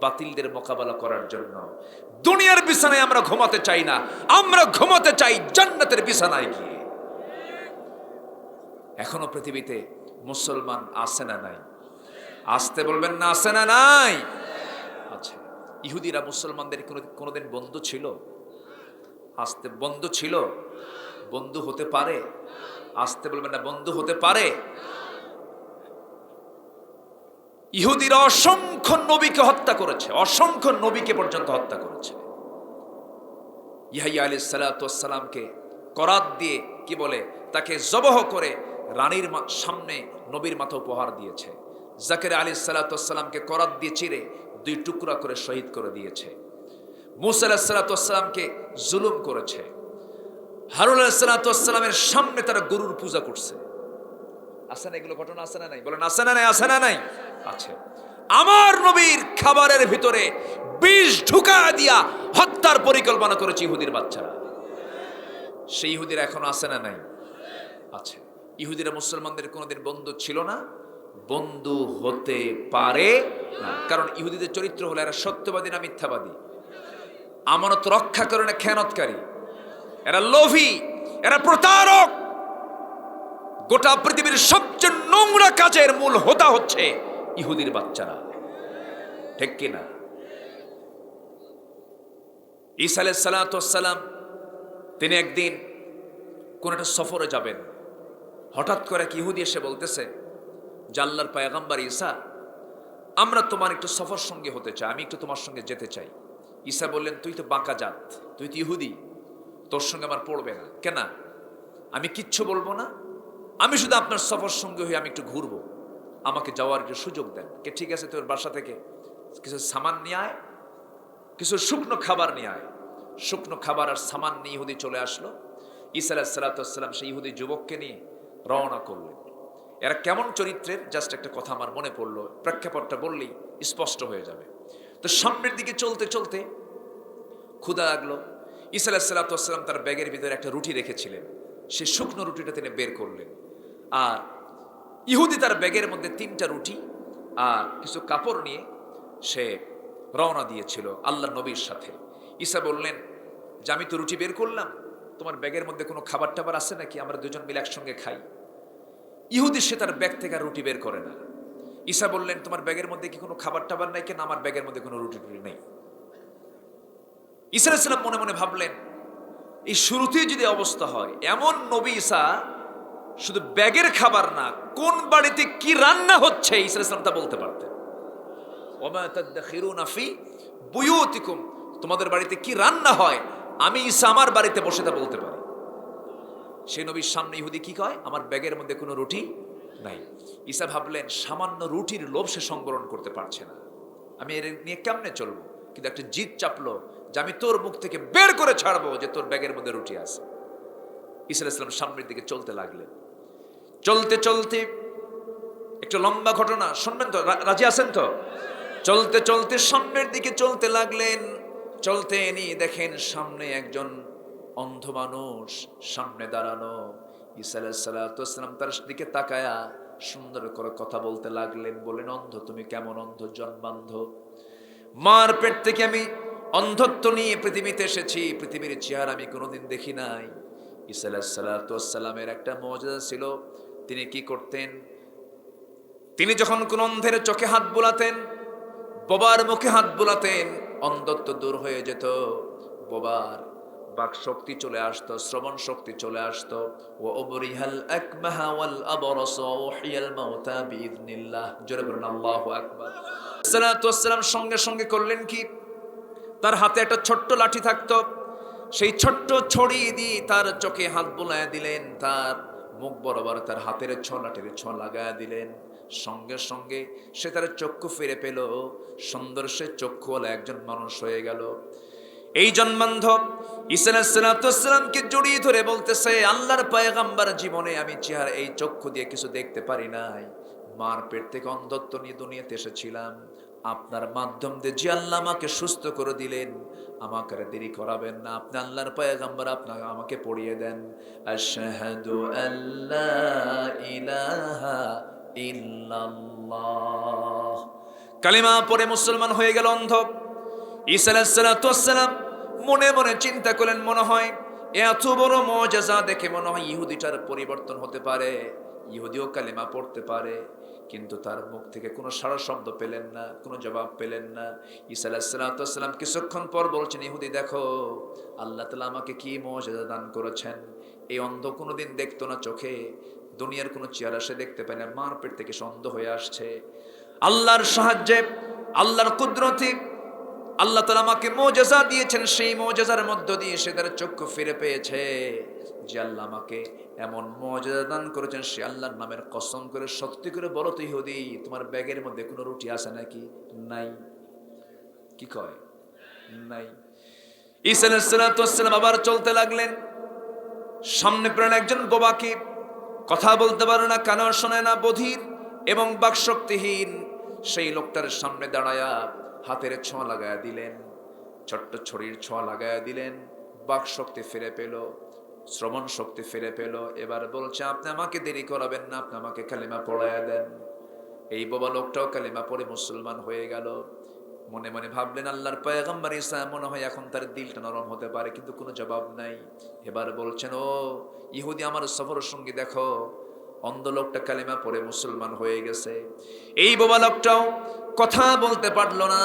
বাতিলদের মোকাবেলা করার জন্য। দুনিয়ার বিছানায় আমরা ঘুমাতে চাই না, আমরা ঘুমাতে চাই জান্নাতের বিছানায় গিয়ে। এখনো পৃথিবীতে মুসলমান আছে না নাই? আসতে বলবেন না, আছে না নাই? আচ্ছা, ইহুদিরা মুসলমানদের কোনোদিন বন্ধু ছিল? আসতে বন্ধু ছিল? বন্ধু হতে পারে? আসতে বলবেন না, বন্ধু হতে পারে? ইহুদিরা অসংখ্য নবীকে হত্যা করেছে, অসংখ্য নবীকে পর্যন্ত হত্যা করেছে। ইয়াহইয়া আলাইহিস সালাতু ওয়াস সালামকে করাত দিয়ে কি বলে, তাকে জবহ করে রানীর সামনে নবীর মাথা উপহার দিয়েছে। জাকারিয়া আলাইহিস সালাতু ওয়াস সালামকে করাত দিয়ে চিরে 2 টুকরা করে শহীদ করে দিয়েছে। মূসা আলাইহিস সালাতু ওয়াস সালামকে জুলুম করেছে। হারুন আলাইহিস সালাতু ওয়াস সালামের সামনে তারা গরুর পূজা করছে। আছে না এগুলো ঘটনা? আছে না নাই? বলেন আছে না নাই? আছে না নাই? আছে। আমার নবীর খাবারের ভিতরে বিষ ঢুকা দিয়া হত্যার পরিকল্পনা করেছে ইহুদির বাচ্চারা। সেই ইহুদিরা এখনো আছে না নাই? আছে। ইহুদিরা মুসলমানদের কোনোদিন বন্ধু ছিল না, বন্ধু হতে পারে না। কারণ ইহুদিদের চরিত্র হলো এরা সত্যবাদী না মিথ্যাবাদী, আমানত রক্ষা করে না খেয়ানতকারী, এরা লোভী, এরা প্রতারক। গোটা পৃথিবীর সবচেয়ে নোংরা কাজের মূল হোতা হচ্ছে ইহুদির বাচ্চারা, ঠিক কিনা? ঈসা আলাইহিস সালাতু ওয়াস সালাম তিনি একদিন কোন একটা সফরে যাবেন। হঠাৎ করে এক ইহুদি এসে বলতেছে, যে আল্লাহর পয়গম্বর ঈসা, আমরা তোমার একটু সফর সঙ্গে হতে চাই, আমি একটু তোমার সঙ্গে যেতে চাই। ঈসা বললেন, তুই তো বাঁকা জাত, তুই তো ইহুদি, তোর সঙ্গে আমার পড়বে না। কেন? আমি কিচ্ছু বলবো না, আমি শুধু আপনার সফর সঙ্গে হয়ে আমি একটু ঘুরবো, আমাকে যাওয়ার একটু সুযোগ দেন। কে ঠিক আছে, তোর বাসা থেকে কিছু সামান নিয়ে আয়, কিছু শুকনো খাবার নিয়ে আয়। শুকনো খাবার আর সামান নিয়ে ইহুদি চলে আসলো। ঈসা আলাইহিস সালাতু ওয়াস সালাম সেই ইহুদি যুবককে নিয়ে রওনা করলেন। এরা কেমন চরিত্রের, জাস্ট একটা কথা আমার মনে পড়লো, প্রেক্ষাপটটা বললেই স্পষ্ট হয়ে যাবে। তো সামনের দিকে চলতে চলতে ক্ষুধা লাগলো। ঈসা আলাইহিস সালাতু ওয়াস সালাম তার ব্যাগের ভিতরে একটা রুটি রেখেছিলেন, সেই শুকনো রুটিটা তিনি বের করলেন। আর ইহুদি তার ব্যাগের মধ্যে 3টা রুটি আর কিছু কাপড় নিয়ে সে রওনা দিয়েছিল আল্লাহর নবীর সাথে। ঈসা বললেন, যে আমি তো রুটি বের করলাম, তোমার ব্যাগের মধ্যে কোনো খাবার টাবার আছে নাকি, আমরা দুজন মিলে একসঙ্গে খাই। ইহুদি সে তার ব্যাগ থেকে রুটি বের করে না। ঈসা বললেন, তোমার ব্যাগের মধ্যে কি কোনো খাবার টাবার নাই? কেন? আমার ব্যাগের মধ্যে কোনো রুটি টুটি নেই। ঈসা আলাইহিস সালাম মনে মনে ভাবলেন, এই শুরুতেই যদি অবস্থা হয়, এমন নবী ঈসা শুধু ব্যাগের খাবার না, কোন বাড়িতে কি রান্না হচ্ছে ঈসা আলাইহিস সালাম তা বলতে পারতেন। ওমা তাদাখিরুনা ফি বুয়ুতিকুম, তোমাদের বাড়িতে কি রান্না হয় আমি ঈসা আমার বাড়িতে বসে তা বলতে পারি। সেই নবীর সামনে ইহুদি কি কয়, আমার ব্যাগের মধ্যে কোনো রুটি নাই। ঈসা ভাবলেন সামান্য রুটির লোভ সে সংবরণ করতে পারছে না, আমি এর নিয়ে কেমনে চলবো। কিন্তু একটা জিদ চাপলো যে আমি তোর মুখ থেকে বের করে ছাড়বো যে তোর ব্যাগের মধ্যে রুটি আছে। ঈসা আলাইহিস সালাম সামনের দিকে চলতে লাগলেন। চলতে চলতে একটু লম্বা ঘটনা শুনবেন তো, রাজি আছেন তো? চলতে চলতে সামনের দিকে চলতে লাগলেন। চলতে নিয়ে দেখেন সামনে একজন অন্ধ মানুষ সামনে দাঁড়ানো। ঈসা আলাইহিস সালাম তার দিকে তাকায়া সুন্দর করে কথা বলতে লাগলেন। বলেন, অন্ধ তুমি কেমন অন্ধ, জন্মান্ধ, মার পেট থেকে আমি অন্ধত্ব নিয়ে পৃথিবীতে এসেছি, পৃথিবীর চেহারা আমি কোনোদিন দেখি নাই। ঈসা আলাইহিস সালামের একটা মুজিজা ছিল, তিনি কি করতেন, তিনি যখন কোন অন্ধের চোখে হাত বুলাতেন, বোবার মুখে হাত বুলাতেন, অন্ধত্ব দূর হয়ে যেত, বোবার বাক শক্তি চলে আসতো, শ্রবণ শক্তি চলে আসতো। ওয়া উবরিহাল আকমাহা ওয়াল আবরাস ওয়া উহিয়াল মাউতা বিইذনিল্লাহ। জোরে বলুন আল্লাহু আকবার। সাল্লাল্লাহু আলাইহি ওয়াসাল্লাম সঙ্গে সঙ্গে করলেন কি, তার হাতে একটা ছোট্ট লাঠি থাকতো, সেই ছোট্ট ছড়ি দিয়ে তার চোখে হাত বুলায় দিলেন, তার মুখ বরাবর তার হাতের লাঠির ছোঁয়া লাগায় দিলেন। সঙ্গে সঙ্গে সে তার চক্ষু ফিরে পেল, সুন্দর সে চক্ষুওয়ালা একজন মানুষ হয়ে গেল। এই জন্মান্ধ ঈসা আলাইহিস সালামকে জড়িয়ে ধরে বলতেছে, আল্লাহর পয়গম্বর, জীবনে আমি চেহারা এই চক্ষু দিয়ে কিছু দেখতে পারি নাই, মার পেট থেকে অন্ধত্ব নিয়ে দুনিয়াতে এসেছিলাম, আপনার মাধ্যম দিয়ে যে আল্লাহ আমাকে সুস্থ করে দিলেন, আমাকে আর দেরি করাবেন না, আপনি আল্লাহর পয়গম্বর, আপনাকে আমাকে পড়িয়ে দেন। আশহাদু আল্লা ইলাহা ইল্লাল্লাহ। কালিমা পড়ে মুসলমান হয়ে গেল অন্ধ। ঈসা আলাইহিস সালাম মনে মনে চিন্তা করলেন, মনে হয় এত বড় মুজিজা দেখে মনে হয় ইহুদিটার পরিবর্তন হতে পারে, ইহুদিও কালিমা পড়তে পারে। কিন্তু তার মুখ থেকে কোনো সাড়া শব্দ পেলেন না, কোনো জবাব পেলেন না। ঈসা আলাইহিস সালাম কিছুক্ষণ পর বলছেন, ইহুদি দেখো, আল্লাহ তাআলা আমাকে কি মুজিজা দান করেছেন। এই অন্ধ কোনোদিন দেখতো না চোখে, দুনিয়ার কোনো চেহারা সে দেখতে পায় না, মার পেট থেকে সে অন্ধ হয়ে আসছে। আল্লাহর সাহায্যে, আল্লাহর কুদরতে আল্লাহ তাআলা আমাকে মুজিজা দিয়েছেন, সেই মুজিজার মধ্য দিয়ে সে তার চক্ষু ফিরে পেয়েছে। যে আল্লাহ আমাকে এমন মুজিজা দান করেছেন, সে আল্লাহর নামের কসম করে সত্যি করে বলো তো ইহুদি, তোমার ব্যাগের মধ্যে কোনো রুটি আছে নাকি? নাই। কি কয়? নাই। ঈসা আলাইহিস সালাম আবার চলতে লাগলেন। সামনে প্রাণ একজন বোবাকে, কথা বলতে পারে না, কানও শোনে না, বধির এবং বাকশক্তিহীন, সেই লোকটার সামনে দাঁড়ায়া হাতের ছোঁয়া লাগায়া দিলেন, ছোট্ট ছড়ির ছোঁয়া লাগায়া দিলেন, বাক শক্তি ফিরে পেল, শ্রবণ শক্তি ফিরে পেল। এবার বলছে, আপনি আমাকে দেরি করাবেন না, আপনি আমাকে কালিমা পড়ায়া দেন। এই বাবা লোকটাও কালিমা পড়ে মুসলমান হয়ে গেল। মনে মনে ভাবলেন, আল্লাহর পয়গম্বর ঈসা মনে হয় এখন তার দিলটা নরম হতে পারে, কিন্তু কোনো জবাব নাই। এবার বলছেন, ও ইহুদি আমার সফর সঙ্গী, দেখো অন্ধ লোকটা কালিমা পড়ে মুসলমান হয়ে গেছে। এই বাবা লোকটাও কথা বলতে পারলো না,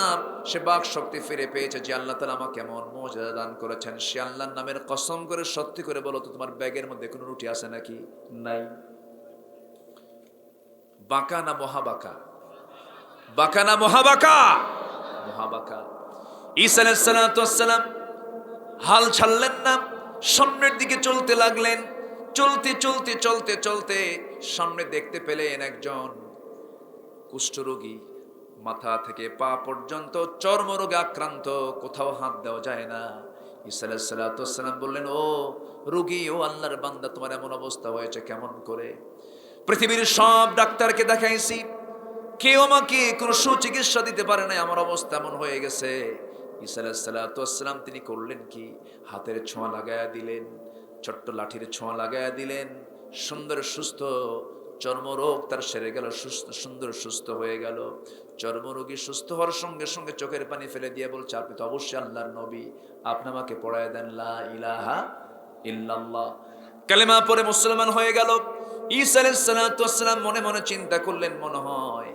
সে বাক শক্তি ফিরে পেয়েছে। যে আল্লাহ তাআলা আমাকে এমন মুজিজা দান করেছেন, সে আল্লাহর নামের কসম করে সত্যি করে বলো তো, তোমার ব্যাগের মধ্যে কোনো রুটি আছে নাকি? নাই। বাঁকা না মহাবাকা? বাঁকা না মহাবাকা? মহাবাকা। ঈসা আলাইহিস সালাম হাল ছাড়লেন না, সামনের দিকে চলতে লাগলেন। চলতে চলতে চলতে চলতে সামনে দেখতে পেলেন একজন কুষ্ঠরোগী, মাথা থেকে পা পর্যন্ত চর্মরোগে আক্রান্ত, কোথাও হাত দেওয়া যায় না। ঈসা আলাইহিস সালাম বললেন, ও রোগী, ও আল্লাহর বান্দা, তোমার এমন অবস্থা হয়েছে কেমন করে? পৃথিবীর সব ডাক্তারকে দেখাইছি, কেউ আমাকে কোনো সুচিকিৎসা দিতে পারে না, আমার অবস্থা এমন হয়ে গেছে। ঈসা আলাইহিস সালাম তিনি করলেন কি, হাতের ছোঁয়া লাগায়া দিলেন, ছোট্ট লাঠির ছোঁয়া লাগায়া দিলেন, সুন্দর সুস্থ চর্মরোগ তার সেরে গেল, সুন্দর সুস্থ হয়ে গেল। চর্মরোগী সুস্থ হওয়ার সঙ্গে সঙ্গে চোখের পানি ফেলে দিয়ে বলছে, আপনি তো অবশ্যই আল্লাহর নবী, আপনি আমাকে পড়ায় দেন লা ইলাহা ইল্লাল্লাহ। কালেমা পড়ে মুসলমান হয়ে গেল। ঈসা আলাইহিস সালাম মনে মনে চিন্তা করলেন, মনে হয়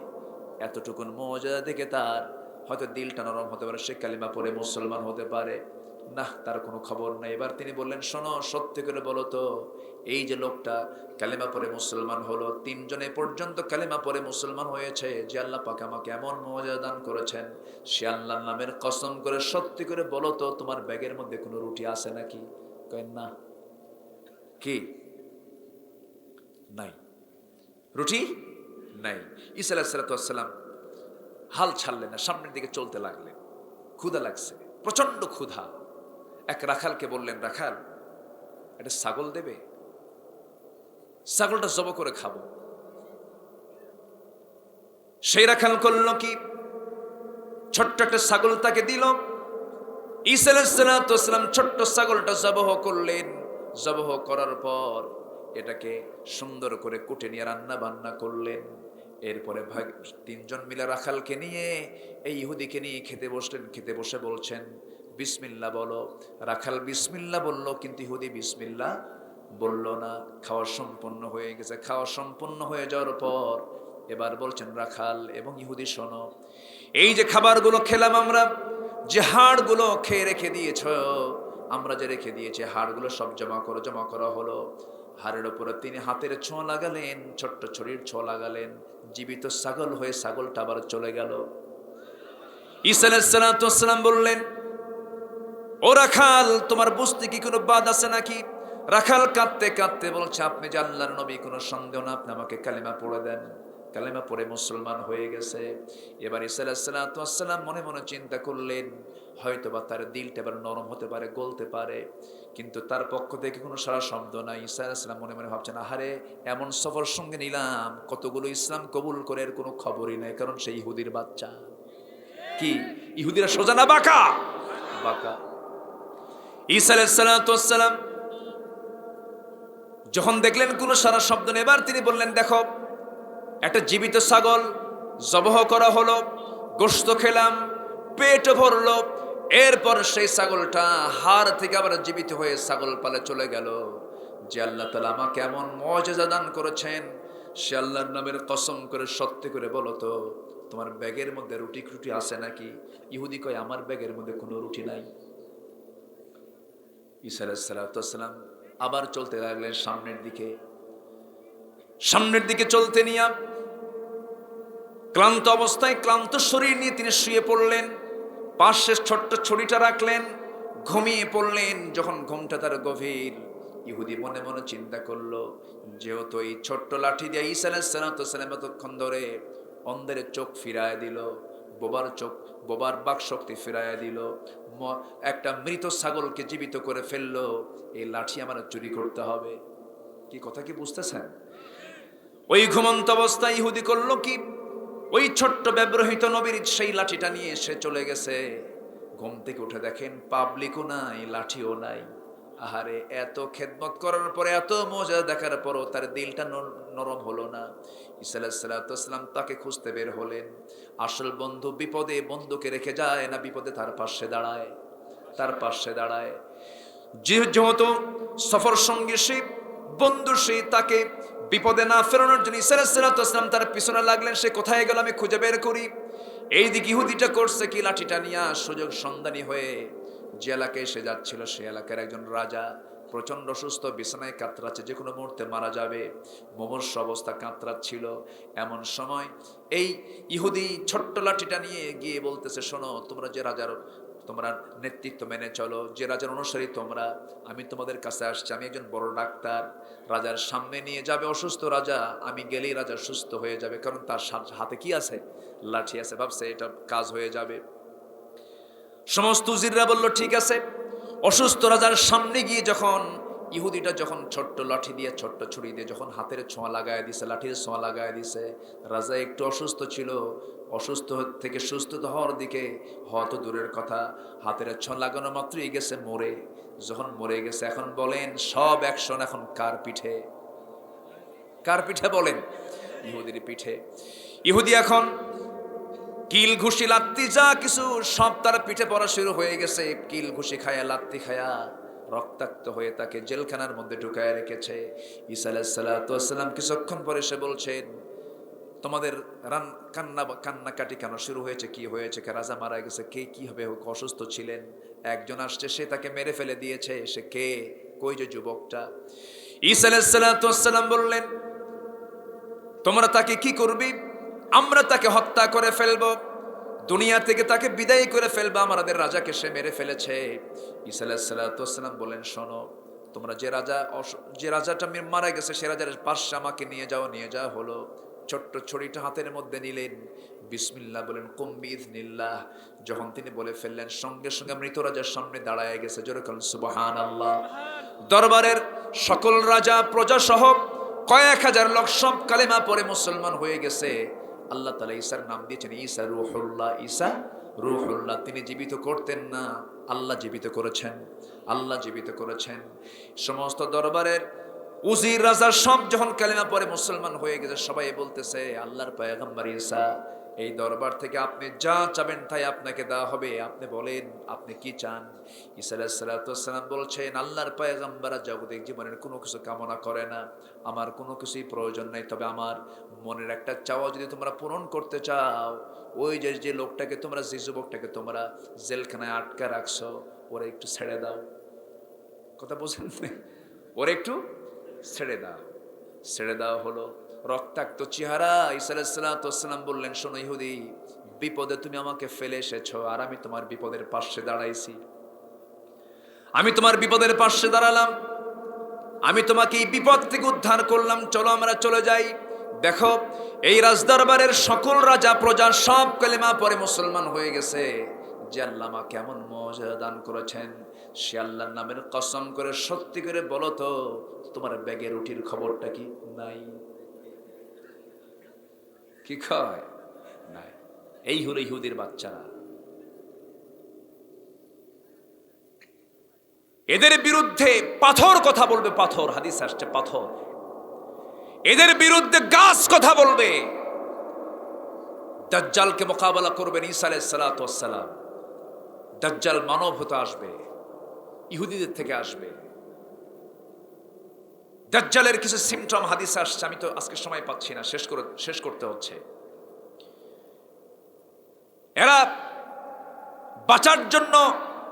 এতটুকুন মুজিজা দেখে তার হয়তো দিলটা নরম হতে পারে, সে কালিমা পড়ে মুসলমান হতে পারে। না, তার কোনো খবর নাই। এবার তিনি বললেন, শোনো, সত্যি করে বলো তো, এই যে লোকটা কালেমা পড়ে মুসলমান হলো, 3 জনে পর্যন্ত কালেমা পড়ে মুসলমান হয়েছে, যে আল্লাহ পাক আমাকে এমন মর্যাদা দান করেছেন, সে আল্লাহর নামের কসম করে সত্যি করে বলো তো, তোমার ব্যাগের মধ্যে কোনো রুটি আছে নাকি? কয় না। কি নাই? রুটি নাই। ঈসা আলাইহিস সালাম হাল ছাড়লেন না, সামনের দিকে চলতে লাগলেন। ক্ষুধা লাগছে, প্রচন্ড ক্ষুধা। এক রাখালকে বললেন, রাখাল, একটা ছাগল দেবে, ছাগলটা জব করে খাবো। সেই রাখাল করল কি, ছোট্ট একটা ছাগল তাকে দিল। ঈসা আলাইহিস সালাম ছোট্ট ছাগলটা জবহ করলেন। জবহ করার পর এটাকে সুন্দর করে কুটে নিয়ে রান্না বান্না করলেন। এরপরে 3 জন মিলে রাখালকে নিয়ে, এই ইহুদিকে নিয়ে খেতে বসলেন। খেতে বসে বলছেন, বিসমিল্লাহ বলো। রাখাল বিসমিল্লাহ বলল, কিন্তু ইহুদি বিসমিল্লাহ বলল না। খাওয়া সম্পন্ন হয়ে গেছে। খাওয়া সম্পন্ন হয়ে যাওয়ার পর এবার বলছেন, রাখাল এবং ইহুদি শোনো, এই যে খাবারগুলো খেলাম আমরা, যে হাড়গুলো খেয়ে রেখে দিয়েছ, আমরা যে রেখে দিয়েছি, হাড়গুলো সব জমা করো। জমা করা হলো। হাড়ের উপরে তিনি হাতের ছোঁয়া লাগালেন, ছোট্ট ছড়ির ছোঁয়া লাগালেন। জীবিত ছাগল হয়ে ছাগলটা আবার চলে গেল। ঈসা আলাইহিস সালাম বললেন, ও রাখাল, তোমার বুঝতে কি কোনো বাদ আছে নাকি? রাখাল কাঁদতে কাঁদতে বলছে, আপনি যে আল্লাহর নবী, কোনো সন্দেহ না, আপনি আমাকে কালেমা পড়ে দেন। কালেমা পড়ে মুসলমান হয়ে গেছে। এবার ঈসা আলাইহিস সালাম মনে মনে চিন্তা করলেন, হয়তোবা তার দিলটা এবার নরম হতে পারে, গলতে পারে, কিন্তু তার পক্ষ থেকে কোনো সারা শব্দ নাই। ঈসা আলাইহিস সালাম মনে মনে ভাবছেন, আহারে, এমন সফর সঙ্গে নিলাম, কতগুলো ইসলাম কবুল করে এর কোনো খবরই নাই, কারণ সেই ইহুদির বাচ্চা। কি ইহুদিরা সোজা না বাঁকা? বাঁকা। ঈসা আলাইহিস সালাম যখন দেখলেন কোনো সারা শব্দ নেই, এবার তিনি বললেন, দেখো, একটা জীবিত ছাগল জবহ করা হলো, গোশত খেলাম, পেট ভরলো। এরপর সেই ছাগলটা হাড় থেকে আবার জীবিত হয়ে ছাগল পালে চলে গেল। যে আল্লাহ তাআলা আমাকে এমন মুআজিজা দান করেছেন, সে আল্লাহর নামের কসম করে সত্যি করে বলো তো, তোমার ব্যাগের মধ্যে রুটি ক্রুটি আছে নাকি? ইহুদি কয়, আমার ব্যাগের মধ্যে কোনো রুটি নাই। ঈসা আলাইহিস সালাম আবার চলতে লাগলেন সামনের দিকে। সামনের দিকে চলতে নিয়ে ক্লান্ত অবস্থায়, ক্লান্ত শরীর নিয়ে তিনি শুয়ে পড়লেন। পাশে ছোট্ট ছড়িটা রাখলেন, ঘুমিয়ে পড়লেন। যখন ঘুমটা তার গভীর, ইহুদি মনে মনে চিন্তা করলো, যেহেতু এই ছোট্ট লাঠি দিয়ে ঈসা আলাইহিস সালাম এতক্ষণ ধরে অন্ধের চোখ ফিরায় দিল, বোবার বাক শক্তি ফিরাইয়া দিল, একটা মৃত ছাগলকে জীবিত করে ফেললো, এই লাঠি আমার চুরি করতে হবে। কি কথা কি বুঝতেছেন? ওই ঘুমন্ত অবস্থায় ইহুদি করলো কি, ওই ছোট্ট ব্যবহৃত নবীর সেই লাঠিটা নিয়ে সে চলে গেছে। ঘুম থেকে উঠে দেখেন, পাবলিকও নাই, লাঠিও নাই। আহারে, এত খেদমত করার পরে, এত মজা দেখার পরও তার দিলটা নরম হলো না। ঈসা আলাইহিস সালাম তাকে খুঁজতে বের হলেন। আসল বন্ধু বিপদে বন্ধুকে রেখে যায় না, বিপদে তার পাশে দাঁড়ায়, তার পাশে দাঁড়ায়। যেহেতু সফর সঙ্গী সে, বন্ধু সে, তাকে বিপদে না ফেরানোর জন্য ঈসা আলাইহিস সালাম তার পিছনে লাগলেন। সে কোথায় গেল, আমি খুঁজে বের করি। এই দিকে ইহুদিটা করছে কি, লাঠিটা নিয়ে সুযোগ সন্ধানী হয়ে যে এলাকায় সে যাচ্ছিল, সে এলাকার একজন রাজা প্রচন্ড অসুস্থ, বিছানায় কাতরাচ্ছে, যে কোনো মুহূর্তে মারা যাবে, মুমূর্ষ অবস্থা, কাতরাচ্ছিল। এমন সময় এই ইহুদি ছোট্ট লাঠিটা নিয়ে গিয়ে বলতেছে, শোনো, তোমরা যে রাজার, তোমরা নেতৃত্ব মেনে চলো, যে রাজার অনুসারী তোমরা, আমি তোমাদের কাছে আসছি, আমি একজন বড় ডাক্তার। রাজার সামনে নিয়ে যাবে অসুস্থ রাজা, আমি গেলেই রাজা সুস্থ হয়ে যাবে, কারণ তার হাতে কি আছে? লাঠি আছে। ভাবছে এটা কাজ হয়ে যাবে। সমস্ত উজিররা বলল, ঠিক আছে। অসুস্থ রাজার সামনে গিয়ে যখন ইহুদিটা যখন ছোট্ট লাঠি দিয়ে, ছোট্ট ছুরি দিয়ে যখন হাতের ছোঁয়া লাগায় দিছে, লাঠির ছোঁয়া লাগায় দিছে, রাজা একটু অসুস্থ ছিল, অসুস্থ থেকে সুস্থ হওয়ার দিকে, হওয়া তো দূরের কথা, হাতের ছোঁয়া লাগানো মাত্রই গেছে মরে। যখন মরে গেছে, এখন বলেন সব অ্যাকশন এখন কার পিঠে? কার পিঠে বলেন? ইহুদির পিঠে। ইহুদি এখন কিল ঘুষি লাত্তি যা কিছু সব তার পিঠে পড়া শুরু হয়ে গেছে। কিল ঘুষি খায়া, লাত্তি খায়া রক্তাক্ত হয়ে তাকে জেলখানার মধ্যে ঢুকায় রেখেছে। ঈসা আলাইহিস সালাম কিছুক্ষণ পরে সে বলছেন, তোমাদের কান্নাকাটি কেন শুরু হয়েছে, কি হয়েছে, কে রাজা মারা গেছে, কে কিভাবে হোক অসুস্থ ছিলেন, একজন আসছে সে তাকে মেরে ফেলে দিয়েছে, সে কে, কই যে যুবকটা? ঈসা আলাইহিস সালাতু ওয়াস সালাম বললেন, তোমরা তাকে কি করবি? আমরা তাকে হত্যা করে ফেলবো, দুনিয়া থেকে তাকে বিদায় করে ফেলবো, আমাদের রাজাকে সে মেরে ফেলেছে। ঈসা আলাইহিস সালাতু ওয়াস সালাম বলেন, শোনো, তোমরা যে রাজাটা মারা গেছে সে রাজার পাশে আমাকে নিয়ে যাওয়া হলো। ছোট্ট ছড়িটা হাতের মধ্যে নিলেন, বিসমিল্লাহ বলেন, কুম বিইذনিল্লাহ। যখন তিনি বলে ফেললেন, সঙ্গে সঙ্গে মৃত রাজার সামনে দাঁড়ায় গেছে। জোরে বলেন সুবহানাল্লাহ। দরবারের সকল রাজা প্রজা সহ কয়েক হাজার লোক সব কালেমা পড়ে মুসলমান হয়ে গেছে। আল্লাহ তাআলা ঈসার নাম দিয়েছেন ঈসা রূহুল্লাহ। ঈসা রূহুল্লাহ, তিনি জীবিত করতেন না, আল্লাহ জীবিত করেছেন, আল্লাহ জীবিত করেছেন। সমস্ত দরবারের উজির রাজা সব যখন কালেমা পড়ে মুসলমান হয়ে গেছে, সবাই বলতেছে, আল্লাহর পয়গম্বর ঈসা, এই দরবার থেকে আপনি যা চাবেন তাই আপনাকে দেওয়া হবে, আপনি বলেন আপনি কি চান? ঈসা আলাইহিস সালাতু ওয়াস সালাম বলছেন, আল্লাহর পয়গম্বর জাগতিক জীবনের কোনো কিছু কামনা করে না, আমার কোনো কিছুই প্রয়োজন নাই, তবে আমার মনের একটা চাওয়া যদি তোমরা পূরণ করতে চাও, ওই যে লোকটাকে তোমরা, যে যুবকটাকে তোমরা জেলখানায় আটকা রাখছো, ওরা একটু ছেড়ে দাও। কথা বলছেন, ওরা একটু ছেড়ে দাও। ছেড়ে দেওয়া হলো। রক্তাক্ত চেহারা। ঈসা আলাইহিস সালাতু ওয়াস সালাম বললেন, শোনো ইহুদি, বিপদে তুমি আমাকে ফেলে এসেছো, আর আমি তোমার বিপদের পাশে দাঁড়াইছি, আমি তোমার বিপদের পাশে দাঁড়ালাম, আমি তোমাকে এই বিপদ থেকে উদ্ধার করলাম, চলো আমরা চলে যাই। দেখো, এই রাজদরবারের সকল রাজা প্রজা সব কালেমা পড়ে মুসলমান হয়ে গেছে। যে আল্লাহ আমাকে এমন মর্যাদা দান করেছেন, সে আল্লাহর নামের কসম করে সত্যি করে বলো তো, তোমার ব্যাগে রুটির খবরটা কি নাই? কি কয়? নাই। এই হলো ইহুদির বাচ্চারা। এদের বিরুদ্ধে পাথর কথা বলবে, পাথর, হাদিস আসছে পাথর। এদের বিরুদ্ধে গাছ কথা বলবে। দাজ্জালকে মোকাবেলা করবেন ঈসা আলাইহিস সালাতু ওয়াস সালাম। দাজ্জাল মানব হতে আসবে, ইহুদিদের থেকে আসবে। দাজ্জালের কিছু সিমটম হাদিস আসছে, আমি তো আজকে সময় পাচ্ছি না, শেষ করতে হচ্ছে। এরা বাঁচার জন্য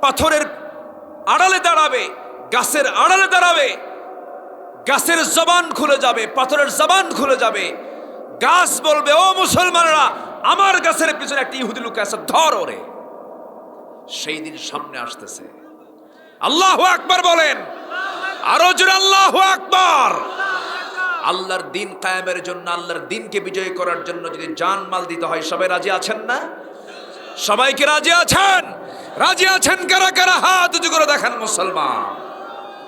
পাথরের আড়ালে দাঁড়াবে, গাছের আড়ালে দাঁড়াবে, গাছের জবান খুলে যাবে, পাথরের জবান খুলে যাবে। গাছ বলবে, ও মুসলমানরা, আমার গাছের পিছনে একটা ইহুদি লোক আছে, ধর ওরে। সেই দিন সামনে আসতেছে। আল্লাহু আকবার বলেন, আরো জোরে আল্লাহু আকবার। আল্লাহর দিন কায়েমের জন্য, আল্লাহর দিনকে বিজয় করার জন্য যদি জান মাল দিতে হয়, সবাই রাজি আছেন না? সবাইকে রাজি আছেন? রাজি আছেন কারা কারা? হাত উঁচু করে দেখান মুসলমান।